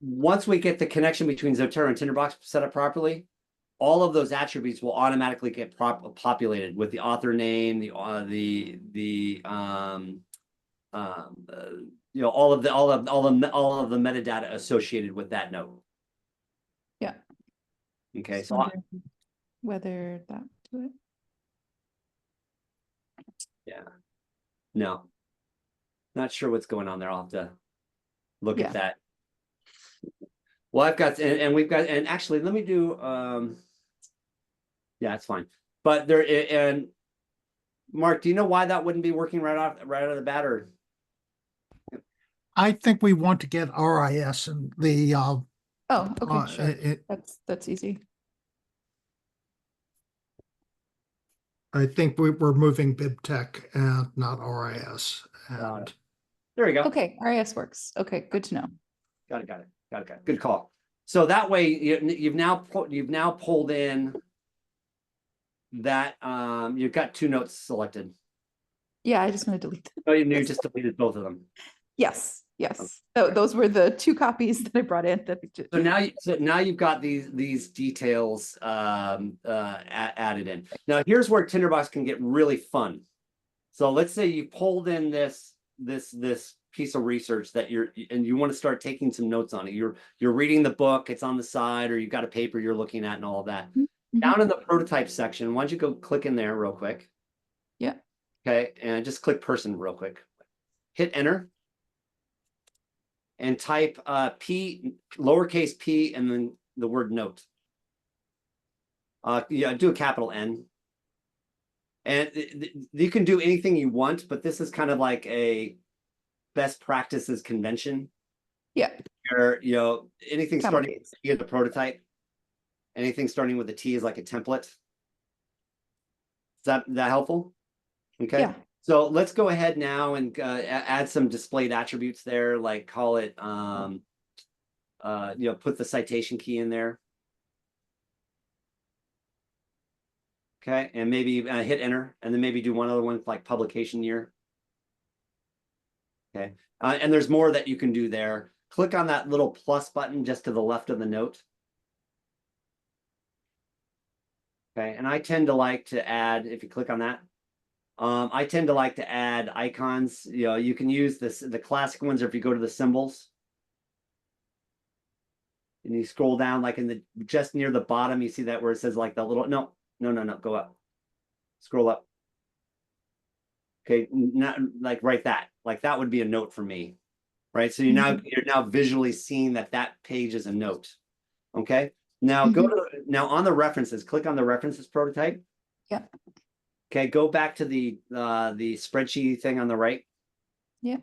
once we get the connection between Zotero and Tinderbox set up properly, all of those attributes will automatically get populated with the author name, you know, all of the metadata associated with that note. Yeah. Okay, Just so wondering whether that do it. yeah, no, not sure what's going on there. I'll have to look Yeah. at that. Well, I've got, and we've got, and actually, let me do, yeah, it's fine. But there, and Mark, do you know why that wouldn't be working right out of the bat, or? I think we want to get RIS and the, Oh, okay, sure. it, That's easy. I think we're moving BibTech and not RIS. Got And it. There we go. Okay, RIS works. Okay, good to know. Got it. Good call. So that way you've now pulled in that you've got two notes selected. Yeah, I just want to delete them. Oh, you just deleted both of them. Yes, yes. Those were the two copies that I brought in. So now you've got these details added in. Now here's where Tinderbox can get really fun. So let's say you pulled in this piece of research that you want to start taking some notes on it. You're reading the book, it's on the side, or you've got a paper you're looking at and all of that. Down in the prototype section, why don't you go click in there real quick? Yeah. Okay, and just click person real quick. Hit enter. And type P, lowercase p, and then the word note. Yeah, do a capital N. And you can do anything you want, but this is kind of like a best practices convention. Yeah. Where, you know, anything Capital starting Ps. with a prototype, anything starting with a T is like a template. Is that helpful? Okay. Yeah. So let's go ahead now and add some displayed attributes there, like call it, you know, put the citation key in there. Okay, and maybe hit enter, and then maybe do one other one like publication year. Okay, and there's more that you can do there. Click on that little plus button just to the left of the note. Okay, and I tend to like to add, if you click on that, I tend to like to add icons. You know, you can use the classic ones, or if you go to the symbols and you scroll down, like in the just near the bottom, you see that where it says like the little no, go up, scroll up. Okay, not like right that, like that would be a note for me, right? So you're now visually seeing that page is a note. Okay, now go to on the references, click on the references prototype. Yeah. Okay, go back to the spreadsheet thing on the right. Yeah.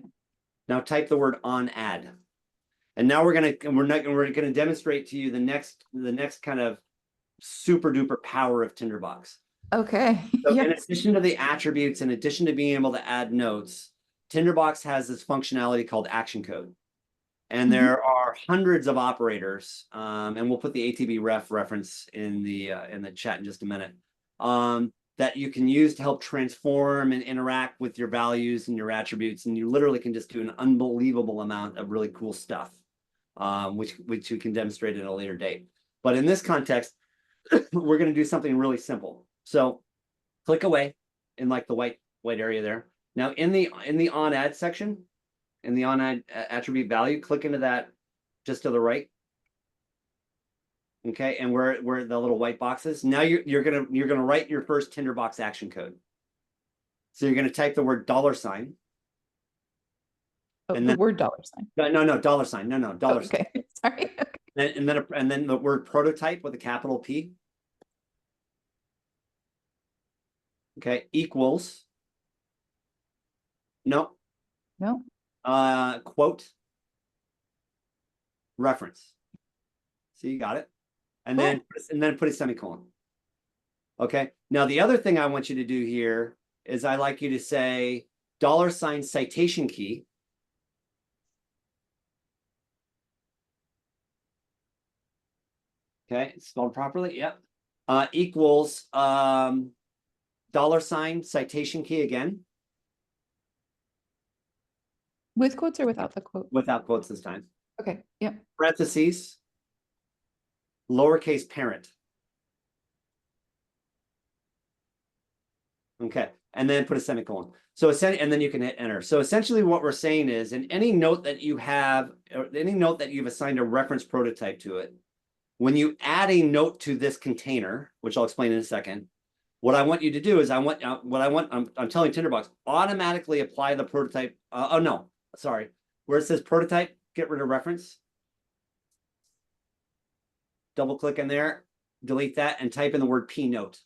Now type the word on add. And now we're gonna demonstrate to you the next kind of super duper power of Tinderbox. Okay. So in addition to the attributes, in addition to being able to add notes, Tinderbox has this functionality called action code. And there are hundreds of operators, and we'll put the ATB ref reference in the chat in just a minute, that you can use to help transform and interact with your values and your attributes. And you literally can just do an unbelievable amount of really cool stuff, which we can demonstrate at a later date. But in this context, we're going to do something really simple. So click away in like the white area there. Now in the on add section, in the on add attribute value, click into that just to the right. Okay, and where the little white box is. Now you're gonna write your first Tinderbox action code. So you're gonna type the word $. Oh, and the then, word $. no, $. No, $. Okay, sorry. And then the word prototype with a capital P. Okay, equals. No, No, quote. Reference. So you got it. And Cool. then put a semicolon. Okay. Now the other thing I want you to do here is I like you to say $ citation key. Okay, it's spelled properly. Yep. Equals $ citation key again, with quotes or without the quote? without quotes this time. Okay, yeah. Parentheses, lowercase parent. Okay, and then put a semicolon. So essentially, and then you can hit enter. So essentially what we're saying is in any note that you have, or any note that you've assigned a reference prototype to it, when you add a note to this container, which I'll explain in a second, what I want you to do is I'm telling Tinderbox, automatically apply the prototype. Oh no, sorry. Where it says prototype, get rid of reference. Double click in there, delete that, and type in the word P note.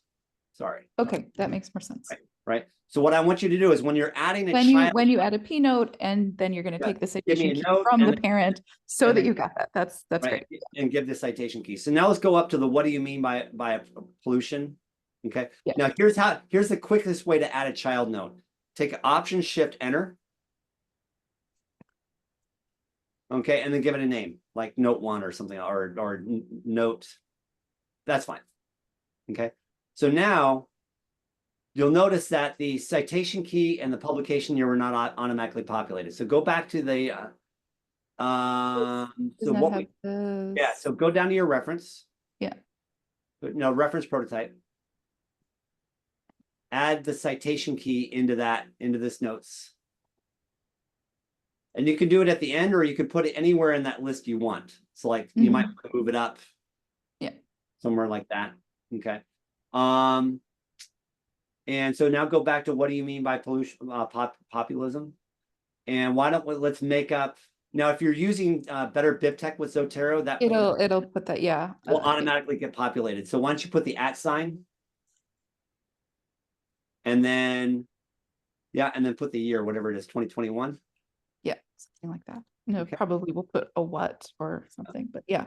Sorry. Okay, that makes more sense. Right. So what I want you to do is when you're adding a When you child, add a P note, and then you're going to Yeah, take the give me citation a key note from and the then- parent so and that then- you got that. That's right, great. and give the citation key. So now let's go up to the what do you mean by pollution? Okay. Yeah. Now here's the quickest way to add a child note. Take Option Shift Enter. Okay, and then give it a name like Note 1 or something, or Note. That's fine. Okay. So now you'll notice that the citation key and the publication year were not automatically populated. So go back to the so Doesn't that what have we the yeah, so go down to your reference. Yeah. No, reference prototype. Add the citation key into this notes. And you can do it at the end, or you could put it anywhere in that list you want. So like you might want to move it up. Yeah. Somewhere like that. Okay. And so now go back to what do you mean by pollution, populism? And why don't let's make up now if you're using better BibTeX with Zotero, that it'll put that, yeah. will automatically get populated. So why don't you put the @? And then and then put the year, whatever it is, 2021. Yeah, something like that. No, Okay. probably we'll put a what or something, but yeah.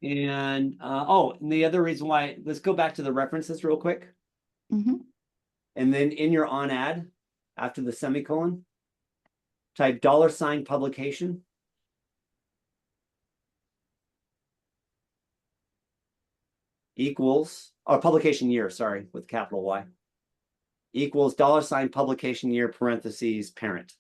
And and the other reason why, let's go back to the references real quick. Mhm. And then in your on add, after the semicolon, type $ publication. Equals, or publication year, sorry, with capital Y. Equals $ publication year parentheses parent.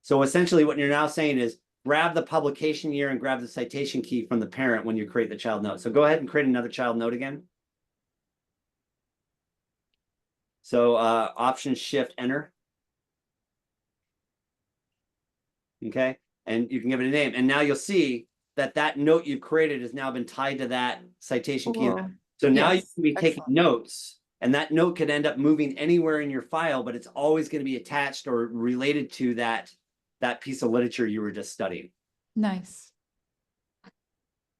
So essentially what you're now saying is grab the publication year and grab the citation key from the parent when you create the child note. So go ahead and create another child note again. So Option Shift Enter. Okay, and you can give it a name. And now you'll see that note you created has now been tied to that citation key. Cool. So now you Yes, can be taking excellent. notes, and that note could end up moving anywhere in your file, but it's always going to be attached or related to that piece of literature you were just studying. Nice.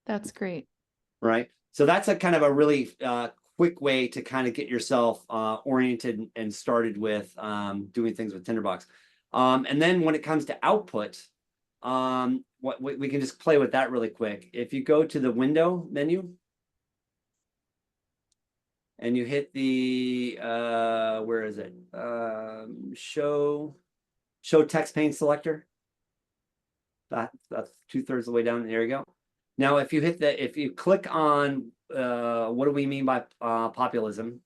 That's great. Right. So that's a kind of a really quick way to kind of get yourself oriented and started with doing things with Tinderbox. And then when it comes to output, what we can just play with that really quick. If you go to the window menu and you hit the where is it? Show text pane selector. That's 2/3 of the way down. There you go. Now, if you click on what do we mean by populism,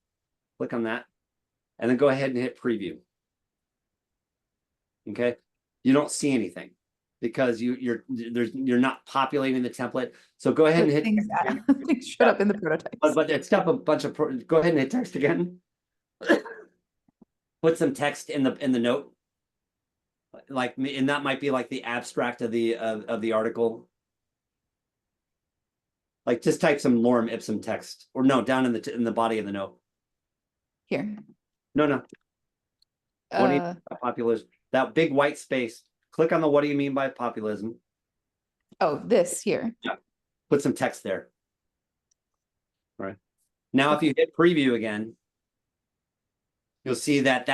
click on that, and then go ahead and hit preview. Okay, you don't see anything because you're not populating the template. So go ahead and hit Things, things showed up in the prototypes. but it's up a bunch of go ahead and hit text again. Put some text in the note, like, and that might be like the abstract of the article. Like just type some lorem ipsum text, or no, down in the body of the note. Here. No. What do you mean by populism? That big white space. Click on the what do you mean by populism? Oh, this here. Yeah. Put some text there. All right. Now, if you hit preview again, you'll see that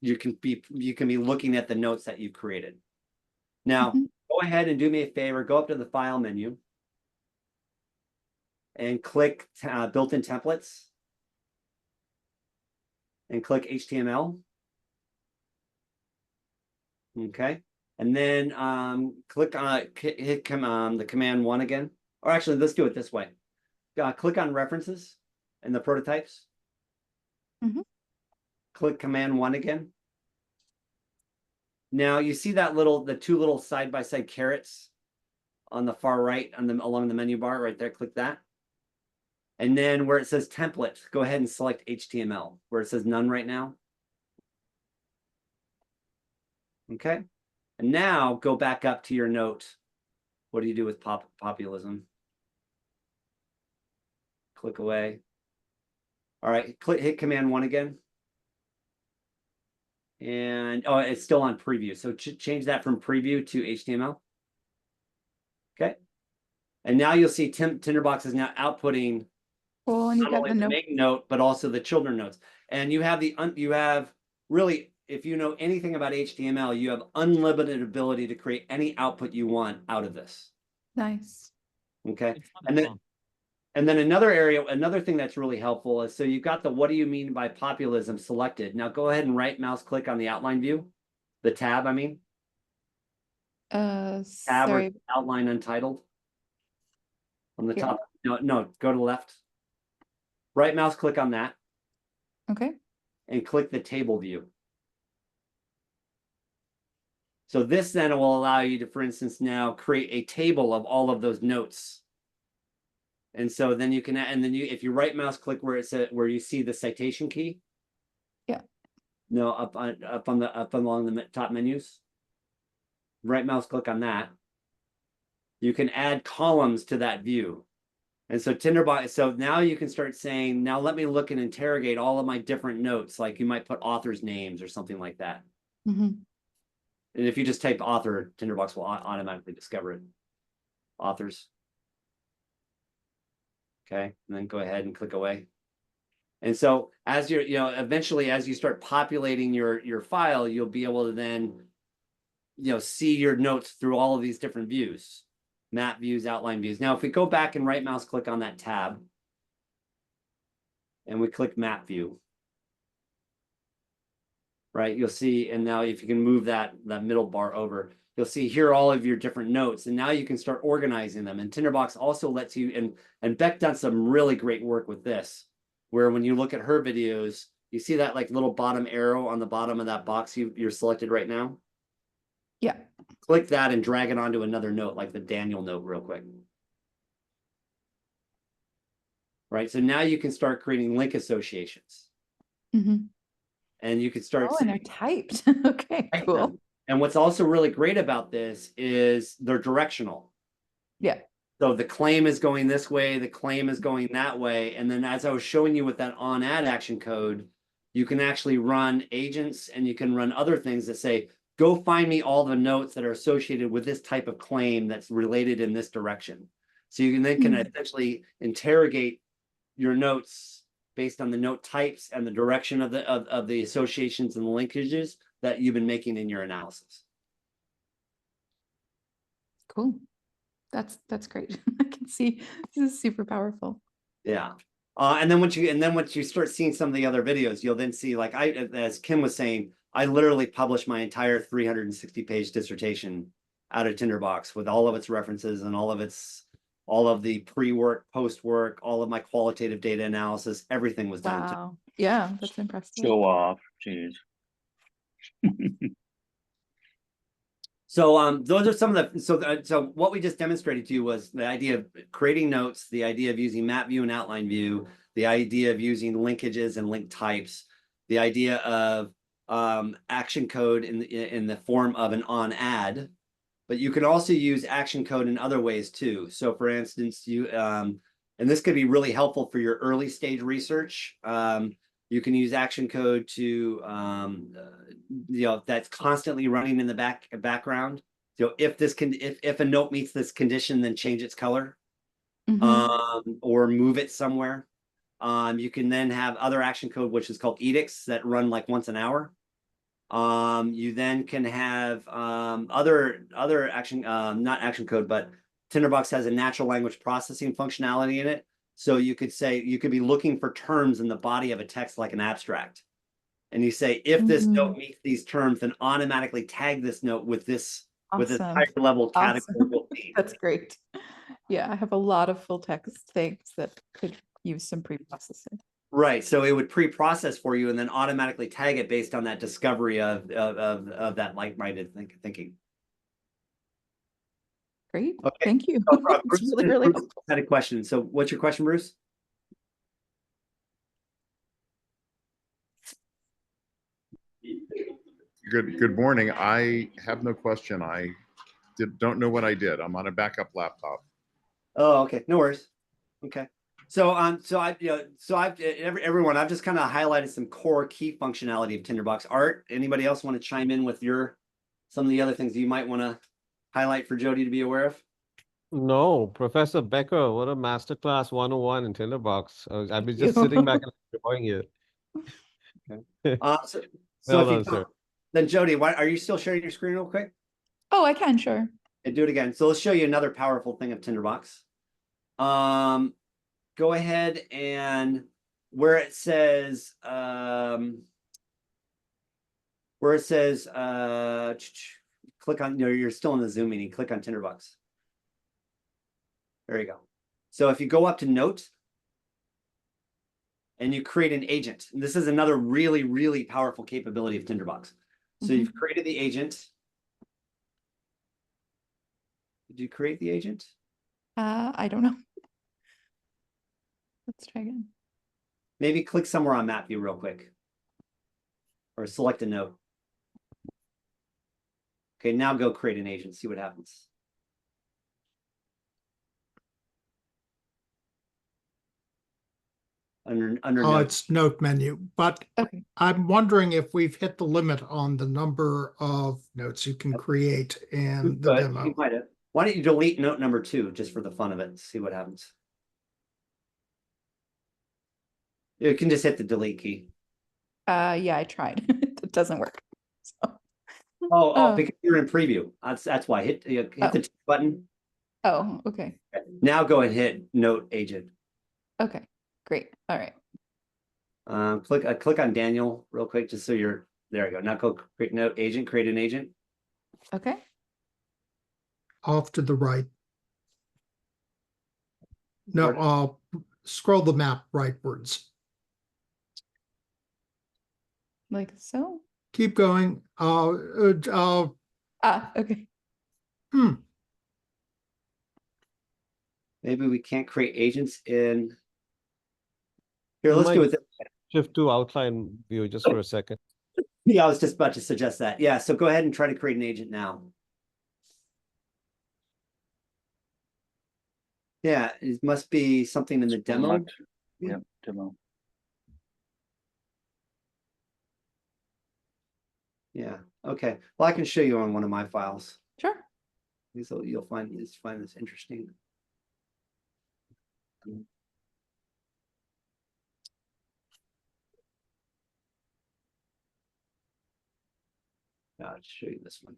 you can be looking at the notes that you've created. Now, go ahead and do me a favor, go up to the file menu and click built-in templates and click HTML. Okay. And then click on hit the command 1 again. Or actually, let's do it this way. Click on references and the prototypes. Click command 1 again. Now you see that the two little side-by-side carrots on the far right along the menu bar right there. Click that. And then where it says template, go ahead and select HTML where it says none right now. Okay. And now go back up to your note. What do you do with populism? Click away. All right, hit command 1 again. And oh, it's still on preview. So change that from preview to HTML. Okay. And now you'll see Tinderbox is now outputting Cool, and you not got only the the note. main note, but also the children notes. And you have really, if you know anything about HTML, you have unlimited ability to create any output you want out of this. Nice. Okay. And then another thing that's really helpful is, so you've got the what do you mean by populism selected. Now go ahead and right mouse click on the outline view, the tab, I mean. Tab Sorry. or outline untitled on the Here? top. No, go to the left. Right mouse click on that Okay. and click the table view. So this then will allow you to, for instance, now create a table of all of those notes. And so then you can, and then if you right mouse click where it says, where you see the citation key. Yeah. No, up along the top menus. Right mouse click on that. You can add columns to that view. And so Tinderbox, so now you can start saying, now let me look and interrogate all of my different notes. Like you might put authors' names or something like that. And if you just type author, Tinderbox will automatically discover it. Authors. Okay, and then go ahead and click away. And so as you're, eventually as you start populating your file, you'll be able to then, see your notes through all of these different views, map views, outline views. Now, if we go back and right mouse click on that tab and we click map view, right, you'll see, and now if you can move that middle bar over, you'll see here all of your different notes, and now you can start organizing them. And Tinderbox also lets you, and Beck done some really great work with this, where when you look at her videos, you see that like little bottom arrow on the bottom of that box you're selected right now? Yeah. Click that and drag it onto another note, like the Daniel note real quick. Right, so now you can start creating link associations. And you can start. Oh, and they're typed. Okay, cool. And what's also really great about this is they're directional. Yeah. So the claim is going this way, the claim is going that way. And then as I was showing you with that on ad action code, you can actually run agents and you can run other things that say, go find me all the notes that are associated with this type of claim that's related in this direction. So you can essentially interrogate your notes based on the note types and the direction of the associations and the linkages that you've been making in your analysis. Cool. That's great. I can see this is super powerful. Yeah. And then once you start seeing some of the other videos, you'll then see, like as Kim was saying, I literally published my entire 360-page dissertation out of Tinderbox with all of its references and all of the pre-work, post-work, all of my qualitative data analysis, everything was done. Wow. Yeah, that's impressive. Show off. Jeez. So those are some of the, so what we just demonstrated to you was the idea of creating notes, the idea of using map view and outline view, the idea of using linkages and link types, the idea of action code in the form of an on ad, but you can also use action code in other ways too. So for instance, you, and this could be really helpful for your early stage research. You can use action code to, that's constantly running in the background. So if a note meets this condition, then change its color, or move it somewhere. You can then have other action code, which is called edicts that run like once an hour. You then can have other action, not action code, but Tinderbox has a natural language processing functionality in it. So you could say, you could be looking for terms in the body of a text like an abstract. And you say, if this note meets these terms, then automatically tag this note with this Awesome. higher level category. That's great. Yeah, I have a lot of full text things that could use some pre-processing. Right. So it would pre-process for you and then automatically tag it based on that discovery of that like-minded thinking. Great. Okay. Thank you. So, It's Bruce, really, really Bruce helpful. had a question. So what's your question, Bruce? Good morning. I have no question. I don't know what I did. I'm on a backup laptop. Oh, okay. No worries. Okay. So everyone, I've just kind of highlighted some core key functionality of Tinderbox. Art, anybody else want to chime in with some of the other things you might want to highlight for Jody to be aware of? No, Professor Becker, what a masterclass 101 in Tinderbox. I've been Thank just you. sitting back and enjoying it. So Well if you done, sir. don't, then Jody, are you still sharing your screen real quick? Oh, I can, sure. And do it again. So let's show you another powerful thing of Tinderbox. Go ahead and where it says click on, you're still in the Zoom meeting, click on Tinderbox. There you go. So if you go up to note and you create an agent, and this is another really, really powerful capability of Tinderbox. So you've created the agent. Did you create the agent? I don't know. Let's try again. Maybe click somewhere on map view real quick. Or select a note. Okay, now go create an agent, see what happens. Under note. It's note menu, but Okay. I'm wondering if we've hit the limit on the number of notes you can create in the But demo. you might have. Why don't you delete note number 2 just for the fun of it and see what happens? You can just hit the delete key. Yeah, I tried. It doesn't work. So. Oh, because you're in preview. That's why. Hit the button. Oh, okay. Now go and hit note agent. Okay, great. All right. Click on Daniel real quick, just so you're there. You go. Now go create note agent. Create an agent. Okay. Off to the right. No, scroll the map rightwards. Like so. Keep going. Okay. Maybe we can't create agents in. Here, You let's do might it. Shift to outline view just for a second. Yeah, I was just about to suggest that. Yeah, so go ahead and try to create an agent now. Yeah, it must be something in the demo. Unlocked. Yeah, demo. Yeah. Okay. Well, I can show you on one of my files. Sure. You'll find this interesting. I'll show you this one.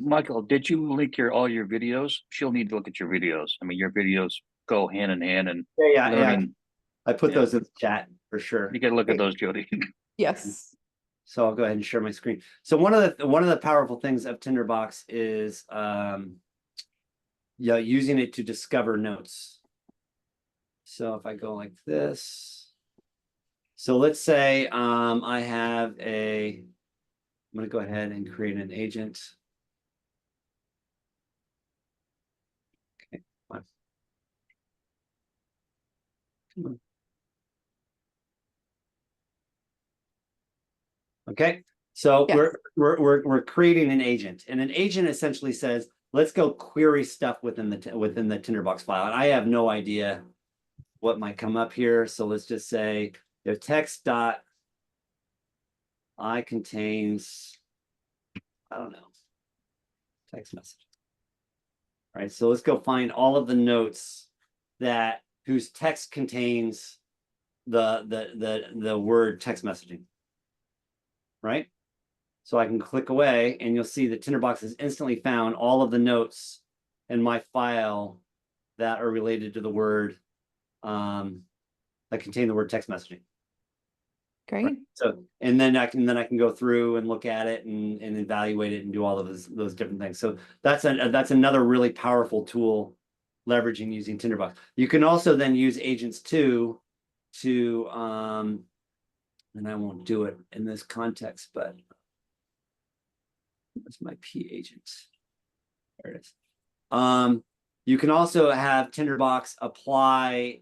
Michael, did you link all your videos? She'll need to look at your videos. I mean, your videos go hand in hand, and yeah. learning. I put Yeah. those in the chat for sure. You got to look at those, Jody. Yes. So I'll go ahead and share my screen. So one of the powerful things of Tinderbox is using it to discover notes. So if I go like this, so let's say I have I'm going to go ahead and create an agent. Okay, come on. Okay, so Yes. we're creating an agent, and an agent essentially says, let's go query stuff within the Tinderbox file. And I have no idea what might come up here. So let's just say if text.I contains, I don't know, text message. All right, so let's go find all of the notes whose text contains the word text messaging, right? So I can click away and you'll see that Tinderbox has instantly found all of the notes in my file that are related to the word that contain the word text messaging. Great. Right? So, and then I can go through and look at it and evaluate it and do all of those different things. So that's another really powerful tool leveraging using Tinderbox. You can also then use agents too to and I won't do it in this context, but that's my P agent. There it is. You can also have Tinderbox apply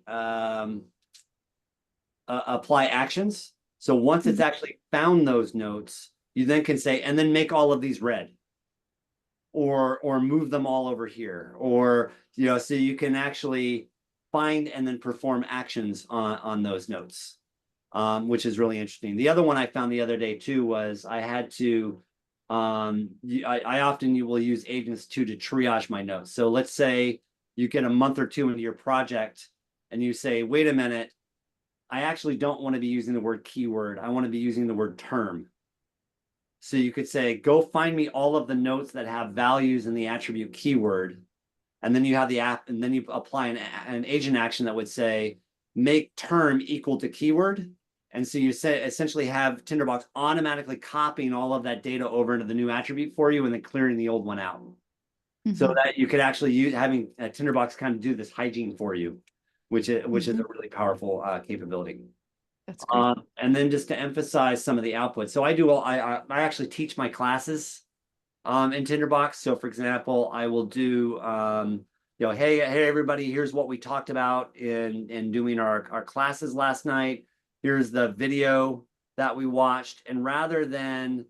apply actions. So once it's actually found those notes, you then can say, and then make all of these red, or move them all over here, or so you can actually find and then perform actions on those notes, which is really interesting. The other one I found the other day too was I had to I often will use agents too to triage my notes. So let's say you get a month or two into your project and you say, wait a minute, I actually don't want to be using the word keyword. I want to be using the word term. So you could say, go find me all of the notes that have values in the attribute keyword. And then you have the app, and then you apply an agent action that would say, make term equal to keyword. And so you say essentially have Tinderbox automatically copying all of that data over into the new attribute for you and then clearing the old one out. So that you could actually use having a Tinderbox kind of do this hygiene for you, which is a really powerful capability. That's great. And then just to emphasize some of the outputs. So I actually teach my classes in Tinderbox. So for example, I will do hey everybody, here's what we talked about in doing our classes last night. Here's the video that we watched. And rather than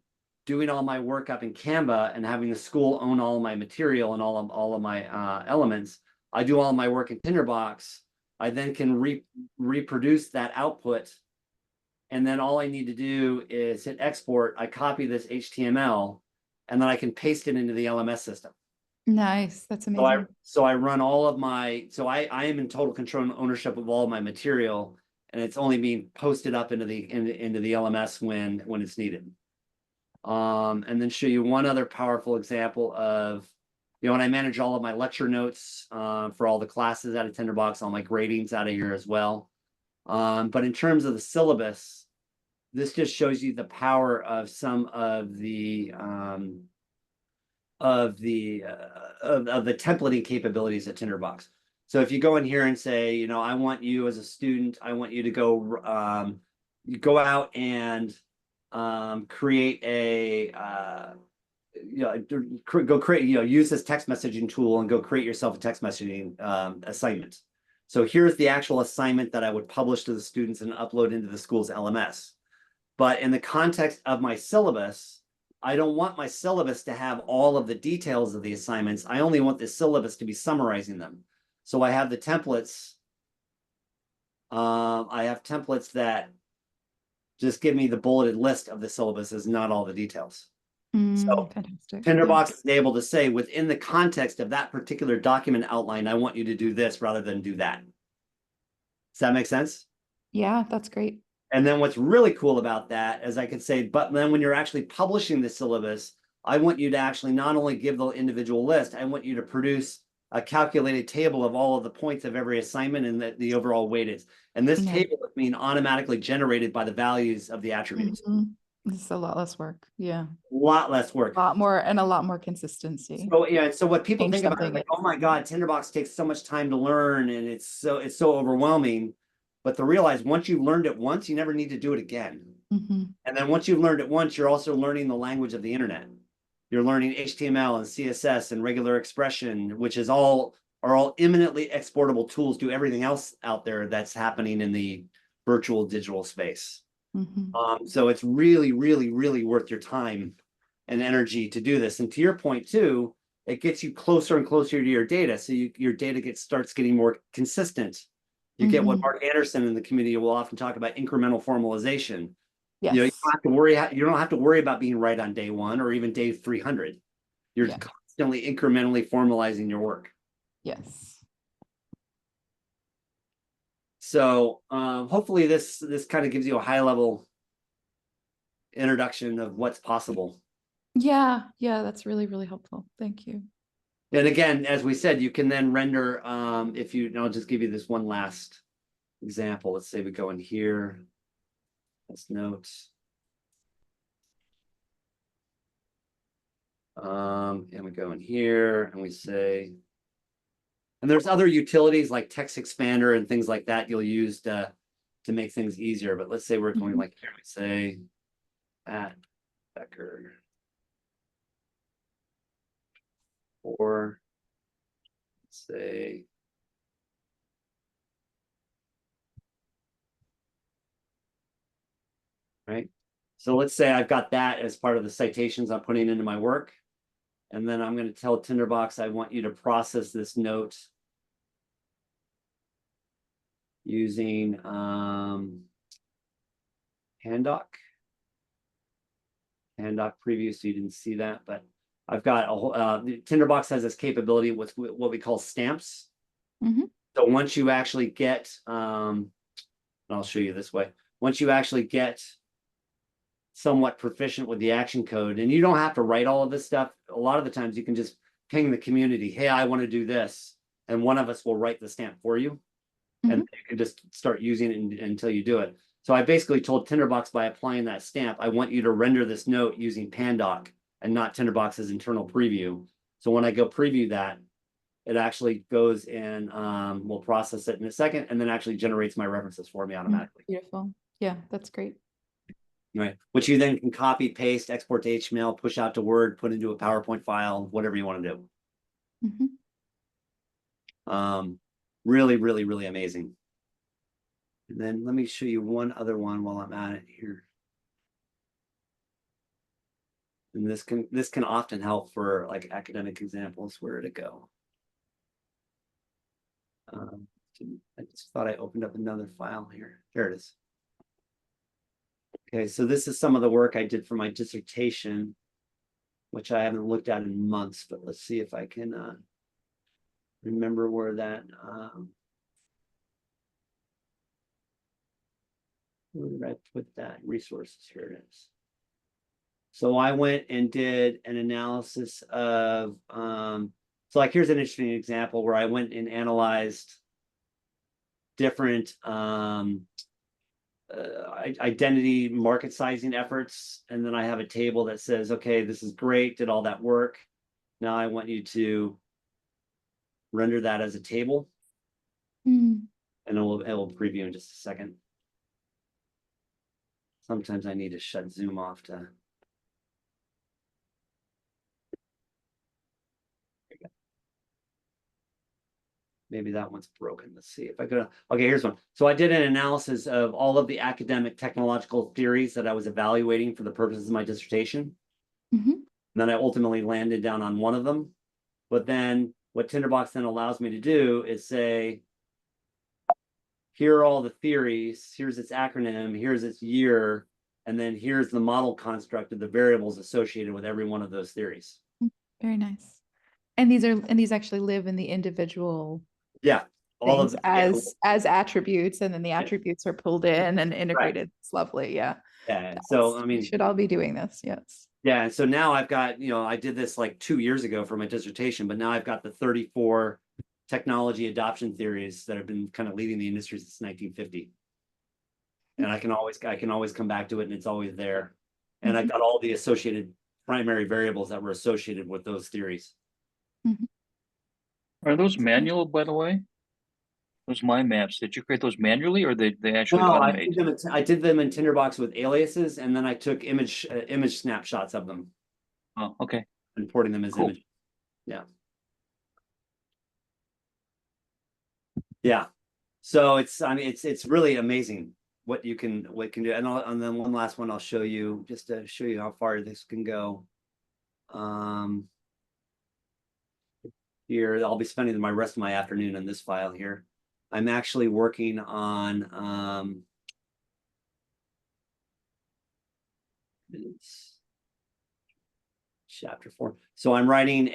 doing all my work up in Canva and having the school own all of my material and all of my elements, I do all my work in Tinderbox. I then can reproduce that output. And then all I need to do is hit export. I copy this HTML and then I can paste it into the LMS system. Nice. That's amazing. So I run all of my, I am in total control and ownership of all of my material, and it's only being posted up into the LMS when it's needed. And then show you one other powerful example of, when I manage all of my lecture notes for all the classes out of Tinderbox, all my gradings out of here as well. But in terms of the syllabus, this just shows you the power of some of the templating capabilities at Tinderbox. So if you go in here and say, I want you as a student, I want you to go out and create a use this text messaging tool and go create yourself a text messaging assignment. So here's the actual assignment that I would publish to the students and upload into the school's LMS. But in the context of my syllabus, I don't want my syllabus to have all of the details of the assignments. I only want the syllabus to be summarizing them. So I have the templates. I have templates that just give me the bulleted list of the syllabuses, not all the details. So fantastic. Tinderbox is able to say within the context of that particular document outline, I want you to do this rather than do that. Does that make sense? Yeah, that's great. And then what's really cool about that is I could say, but then when you're actually publishing the syllabus, I want you to actually not only give the individual list, I want you to produce a calculated table of all of the points of every assignment and the overall weightage. And this table is being automatically generated by the values of the attributes. This is a lot less work. Yeah. A lot less work. A lot more consistency. So yeah, so what people Change think about it, like, oh my God, Tinderbox takes so much time to learn and it's so overwhelming. But to realize once you've learned it once, you never need to do it again. And then once you've learned it once, you're also learning the language of the internet. You're learning HTML and CSS and regular expression, which are all eminently exportable tools to everything else out there that's happening in the virtual digital space. So it's really, really, really worth your time and energy to do this. And to your point too, it gets you closer and closer to your data. So your data starts getting more consistent. You get what Mark Anderson in the community will often talk about, incremental formalization. Yes. You don't have to worry about being right on day 1 or even day 300. You're constantly incrementally formalizing your work. Yes. So hopefully this kind of gives you a high level introduction of what's possible. Yeah, that's really, really helpful. Thank you. And again, as we said, you can then render, if you, and I'll just give you this one last example. Let's say we go in here, let's note. And we go in here and we say, and there's other utilities like text expander and things like that you'll use to make things easier. But let's say we're going like here, we say at Becker. Or say right. So let's say I've got that as part of the citations I'm putting into my work. And then I'm going to tell Tinderbox I want you to process this note using Pandoc preview, so you didn't see that, but I've got a whole Tinderbox has this capability with what we call stamps. So once you actually get and I'll show you this way, once you actually get somewhat proficient with the action code, and you don't have to write all of this stuff, a lot of the times you can just ping the community, hey, I want to do this, and one of us will write the stamp for you, and you can just start using it until you do it. So I basically told Tinderbox, by applying that stamp, I want you to render this note using Pandoc and not Tinderbox's internal preview. So when I go preview that, it actually goes and will process it in a second, and then actually generates my references for me automatically. Beautiful. Yeah, that's great. Right, which you then can copy, paste, export to HTML, push out to Word, put into a PowerPoint file, whatever you want to do. Really, really, really amazing. And then let me show you one other one while I'm at it here. And this can often help for like academic examples. Where did it go? I just thought I opened up another file here. There it is. Okay, so this is some of the work I did for my dissertation, which I haven't looked at in months, but let's see if I can remember where that where did I put that? Resources, here it is. So I went and did an analysis of so like here's an interesting example where I went and analyzed different identity market sizing efforts, and then I have a table that says, okay, this is great, did all that work. Now I want you to render that as a table, and it will preview in just a second. Sometimes I need to shut Zoom off to. Maybe that one's broken. Let's see if I go. Okay, here's one. So I did an analysis of all of the academic technological theories that I was evaluating for the purposes of my dissertation. And then I ultimately landed down on one of them. But then what Tinderbox then allows me to do is say, here are all the theories, here's its acronym, here's its year, and then here's the model construct of the variables associated with every one of those theories. Very nice. And these actually live in the individual all of things as attributes, and then the attributes are pulled in and integrated. It's lovely. Yeah. So I mean, we should all be doing this. Yes. Yeah, and so now I've got, I did this like 2 years ago for my dissertation, but now I've got the 34 technology adoption theories that have been kind of leading the industry since 1950. And I can always come back to it, and it's always there. And I've got all the associated primary variables that were associated with those theories. Are those manual, by the way? Those mind maps, did you create those manually, or they actually No, automate? I did them in Tinderbox with aliases, and then I took image snapshots of them. Oh, okay. Importing them as Cool. images. Yeah. So it's really amazing what you can do. And then one last one I'll show you, just to show you how far this can go. Here I'll be spending my rest of my afternoon on this file here. I'm actually working on it's chapter 4. So I'm writing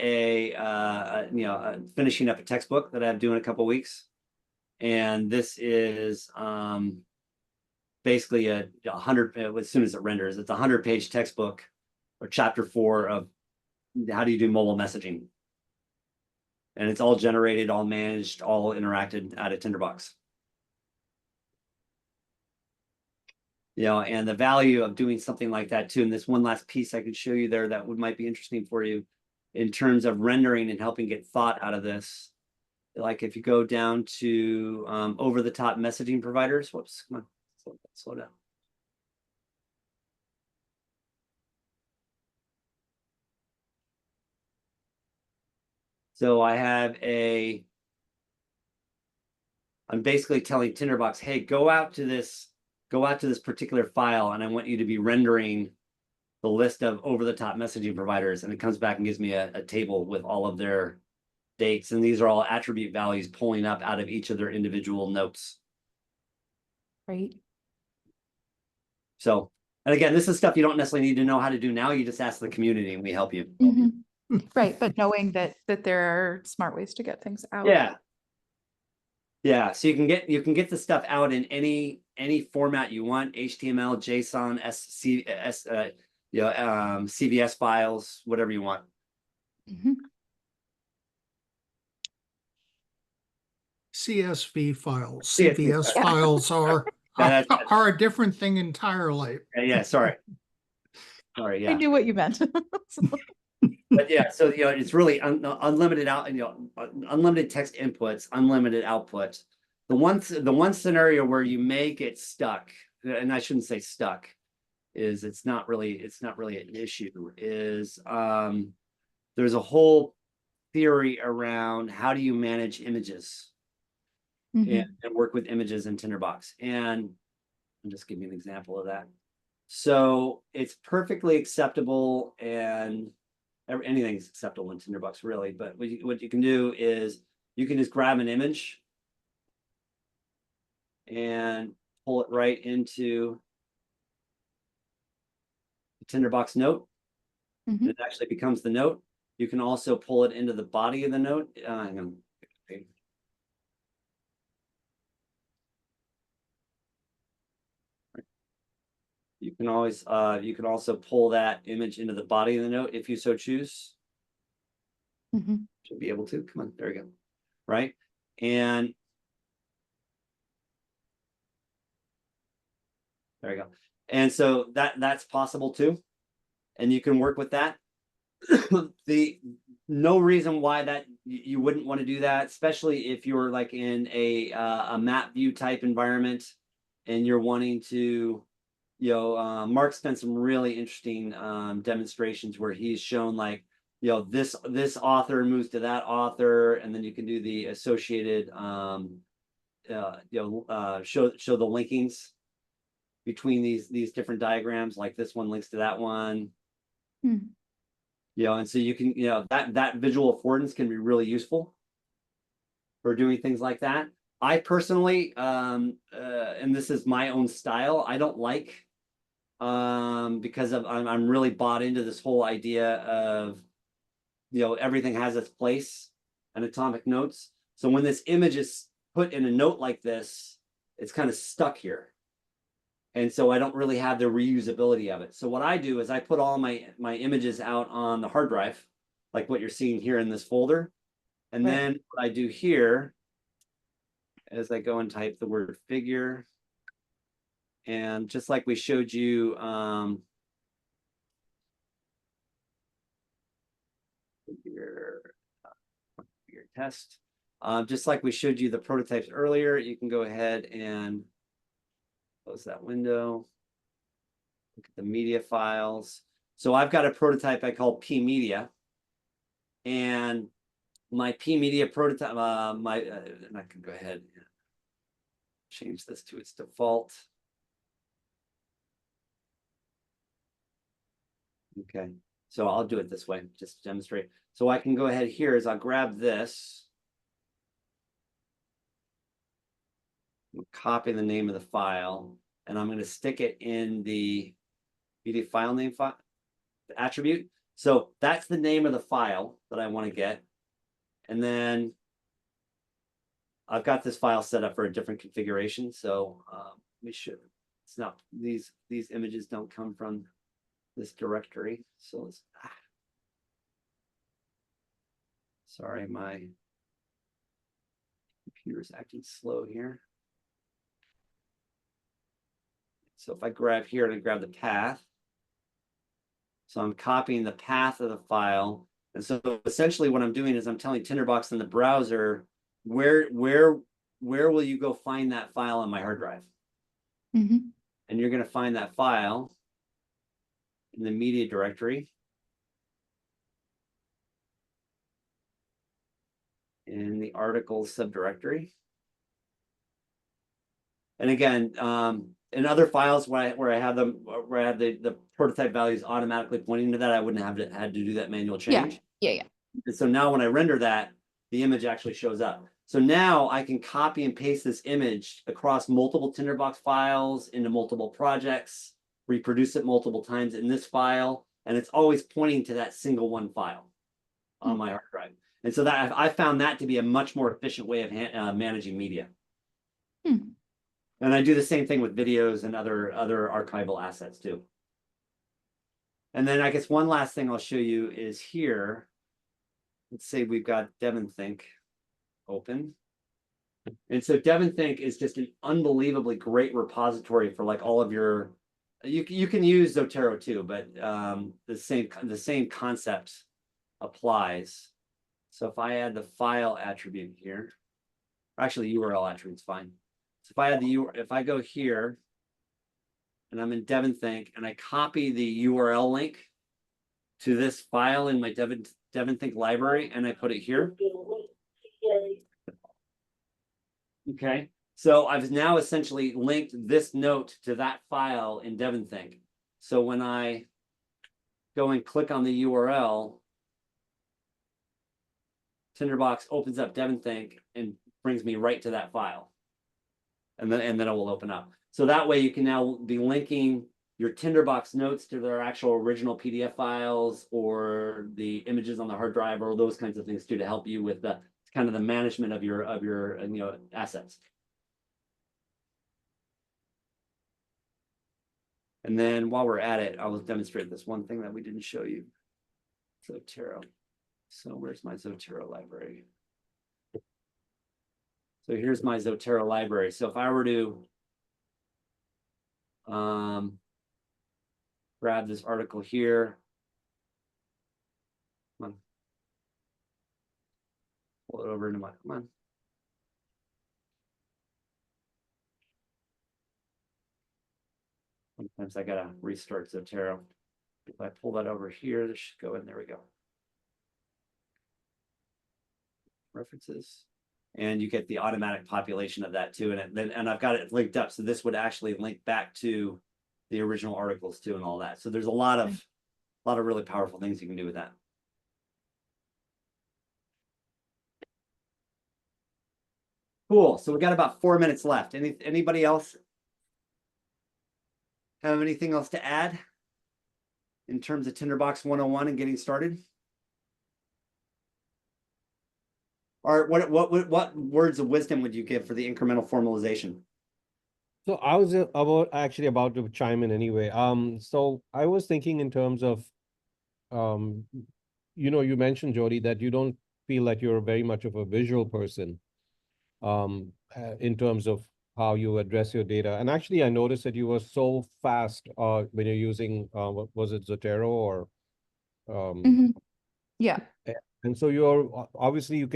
finishing up a textbook that I'm doing in a couple weeks. And this is basically a 100, as soon as it renders, it's a 100-page textbook or chapter 4 of how do you do mobile messaging. And it's all generated, all managed, all interacted out of Tinderbox. You know, and the value of doing something like that too. And this one last piece I could show you there that might be interesting for you in terms of rendering and helping get thought out of this. Like if you go down to over-the-top messaging providers, whoops, come on, slow down. So I'm basically telling Tinderbox, hey, go out to this particular file, and I want you to be rendering the list of over-the-top messaging providers. And it comes back and gives me a table with all of their dates. And these are all attribute values pulling up out of each of their individual notes. Right. So, and again, this is stuff you don't necessarily need to know how to do now. You just ask the community and we help you. Right, but knowing that there are smart ways to get things out. Yeah. Yeah, so you can get the stuff out in any format you want: HTML, JSON, CVS files, whatever you want. CSV files, CSV CVS files. files are Yeah, are a different thing entirely. Yeah, sorry, I yeah. knew what you meant. But yeah, so it's really unlimited unlimited text inputs, unlimited output. The one scenario where you may get stuck, and I shouldn't say stuck, is it's not really an issue, is there's a whole theory around how do you manage images and work with images in Tinderbox. And I'll just give you an example of that. So it's perfectly acceptable, and anything's acceptable in Tinderbox really, but what you can do is you can just grab an image and pull it right into the Tinderbox note. It actually becomes the note. You can also pull it into the body of the note. Hang on. You can always you can also pull that image into the body of the note if you so choose. Should be able to. Come on, there we go. Right. And there you go. And so that's possible too. And you can work with that. No reason why that you wouldn't want to do that, especially if you're like in a map view type environment and you're wanting to, Mark's done some really interesting demonstrations where he's shown like, this author moves to that author, and then you can do the associated show the linkings between these different diagrams, like this one links to that one. And so you can, that visual affordance can be really useful for doing things like that. I personally, and this is my own style, I don't like, because I'm really bought into this whole idea of, everything has its place and atomic notes. So when this image is put in a note like this, it's kind of stuck here. And so I don't really have the reusability of it. So what I do is I put all my images out on the hard drive, like what you're seeing here in this folder. And then what I do here is I go and type the word figure. And just like we showed you, figure test, just like we showed you the prototypes earlier, you can go ahead and close that window. Look at the media files. So I've got a prototype I call P Media, and my P Media prototype, and I can go ahead and change this to its default. Okay, so I'll do it this way just to demonstrate. So I can go ahead here is I'll grab this, copy the name of the file, and I'm going to stick it in the media file name attribute. So that's the name of the file that I want to get. And then I've got this file set up for a different configuration, so we should. It's not these images don't come from this directory, so let's. Sorry, my computer's acting slow here. So if I grab here and I grab the path, so I'm copying the path of the file. And so essentially what I'm doing is I'm telling Tinderbox in the browser, where will you go find that file on my hard drive? Mhm. And you're going to find that file in the media directory. In the articles subdirectory. And again, in other files where I have them, where I have the prototype values automatically pointing to that, I wouldn't have had to do that manual change. Yeah. And so now when I render that, the image actually shows up. So now I can copy and paste this image across multiple Tinderbox files into multiple projects, reproduce it multiple times in this file, and it's always pointing to that single one file on my hard drive. And so that I found that to be a much more efficient way of managing media. And I do the same thing with videos and other archival assets too. And then I guess one last thing I'll show you is here. Let's say we've got DevonThink open. And so DevonThink is just an unbelievably great repository for like all of your, you can use Zotero too, but the same concept applies. So if I add the file attribute here, actually URL attribute's fine. So if I add if I go here and I'm in DevonThink and I copy the URL link to this file in my DevonThink library and I put it here. Okay, so I've now essentially linked this note to that file in DevonThink. So when I go and click on the URL, Tinderbox opens up DevonThink and brings me right to that file. And then it will open up. So that way you can now be linking your Tinderbox notes to their actual original PDF files or the images on the hard drive or those kinds of things too, to help you with the kind of the management of your assets. And then while we're at it, I will demonstrate this one thing that we didn't show you. Zotero. So where's my Zotero library? So here's my Zotero library. So if I were to grab this article here, come on, pull it over into my, come on. Sometimes I gotta restart Zotero. If I pull that over here, this should go in. There we go. References. And you get the automatic population of that too. And I've got it linked up. So this would actually link back to the original articles too and all that. So there's a lot of really powerful things you can do with that. Cool. So we got about 4 minutes left. Anybody else have anything else to add in terms of Tinderbox 101 and getting started? Or what words of wisdom would you give for the incremental formalization? So I was about to chime in anyway. So I was thinking in terms of, you mentioned, Jody, that you don't feel that you're very much of a visual person, in terms of how you address your data. And actually, I noticed that you were so fast when you're using, what was it, Zotero or? Yeah. And so you're obviously you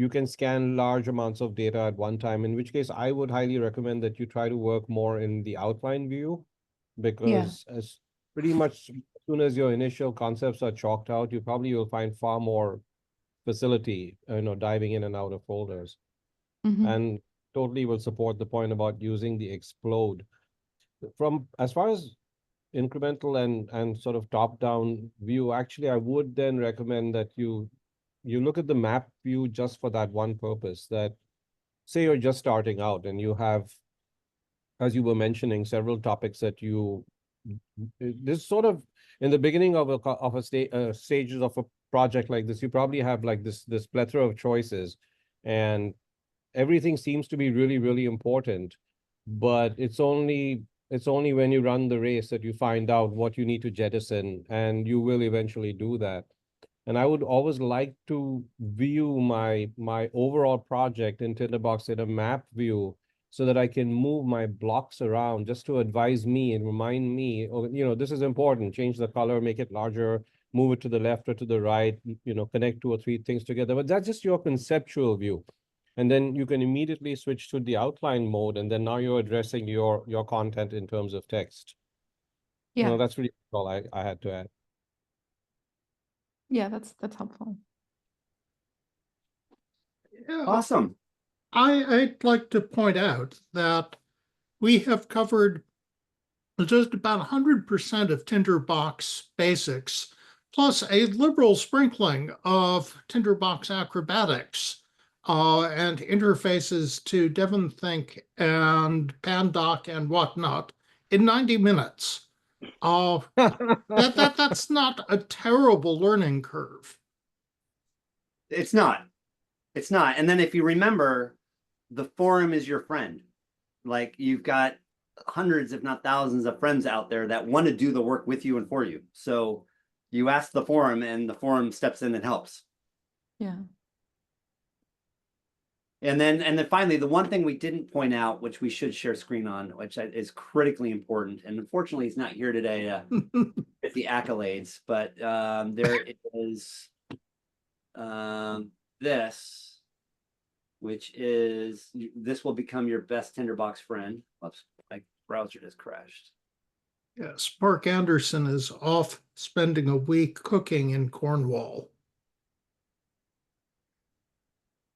can scan large amounts of data at one time, in which case I would highly recommend that you try to work more in the outline view, because as pretty much as soon as your initial concepts are chalked out, you'll find far more facility, diving in and out of folders. And totally will support the point about using the explode. From as far as incremental and sort of top-down view, actually I would then recommend that you look at the map view just for that one purpose. That say you're just starting out and you have, as you were mentioning, several topics that this sort of in the beginning of a stages of a project like this, you probably have like this plethora of choices, and everything seems to be really, really important, but it's only when you run the race that you find out what you need to jettison, and you will eventually do that. And I would always like to view my overall project in Tinderbox in a map view, so that I can move my blocks around just to advise me and remind me, oh, this is important. Change the color, make it larger, move it to the left or to the right, connect 2 or 3 things together. But that's just your conceptual view. And then you can immediately switch to the outline mode, and then now you're addressing your content in terms of text. Yeah. That's really all I had to add. Yeah, that's helpful. Yeah, Awesome. I'd like to point out that we have covered just about 100% of Tinderbox basics, plus a liberal sprinkling of Tinderbox acrobatics and interfaces to DevonThink and Pandoc and whatnot in 90 minutes. That's not a terrible learning curve. It's not. It's not. And then if you remember, the forum is your friend. Like, you've got hundreds, if not thousands, of friends out there that want to do the work with you and for you. So you ask the forum, and the forum steps in and helps. Yeah. And then finally, the one thing we didn't point out, which we should share screen on, which is critically important, and unfortunately he's not here today to get the accolades, but there is this, which is, this will become your best Tinderbox friend. Oops, my browser just crashed. Yes, Mark Anderson is off spending a week cooking in Cornwall.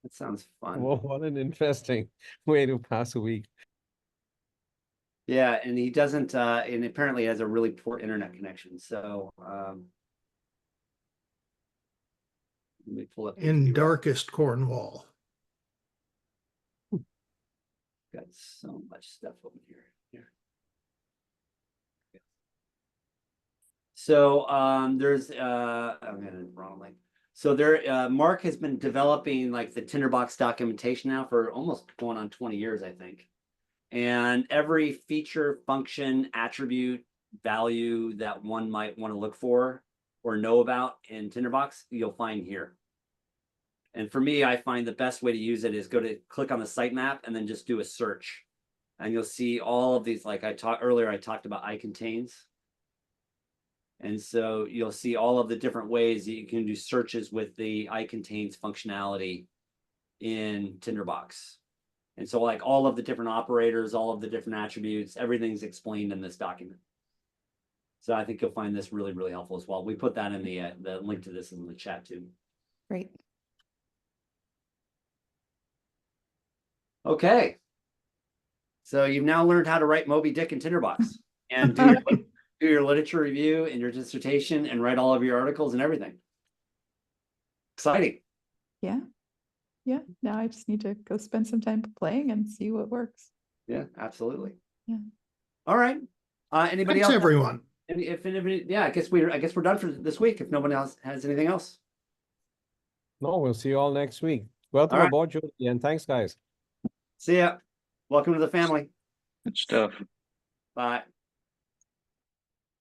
That sounds fun. Well, what an interesting way to pass a week. Yeah, and he doesn't, and apparently has a really poor internet connection. So let me pull up In darkest Cornwall. Got so much stuff over here. So there's I'm in the wrong link. So there, Mark has been developing like the Tinderbox documentation now for almost going on 20 years, I think. And every feature, function, attribute, value that one might want to look for or know about in Tinderbox, you'll find here. And for me, I find the best way to use it is click on the sitemap and then just do a search. And you'll see all of these, like I talked earlier, I talked about iContains. And so you'll see all of the different ways that you can do searches with the iContains functionality in Tinderbox. And so like all of the different operators, all of the different attributes, everything's explained in this document. So I think you'll find this really, really helpful as well. We put that in the link to this in the chat too. Great. Okay. So you've now learned how to write Moby Dick in Tinderbox and do your literature review and your dissertation and write all of your articles and everything. Exciting. Yeah. Yeah. Now I just need to go spend some time playing and see what works. Yeah, absolutely. Yeah. All right. Anybody Thanks, else? everyone. If anybody, yeah, I guess we're done for this week. If nobody else has anything else. No, we'll see you all next week. Welcome All right. aboard, Julie, and thanks, guys. See ya. Welcome to the family. Good stuff. Bye.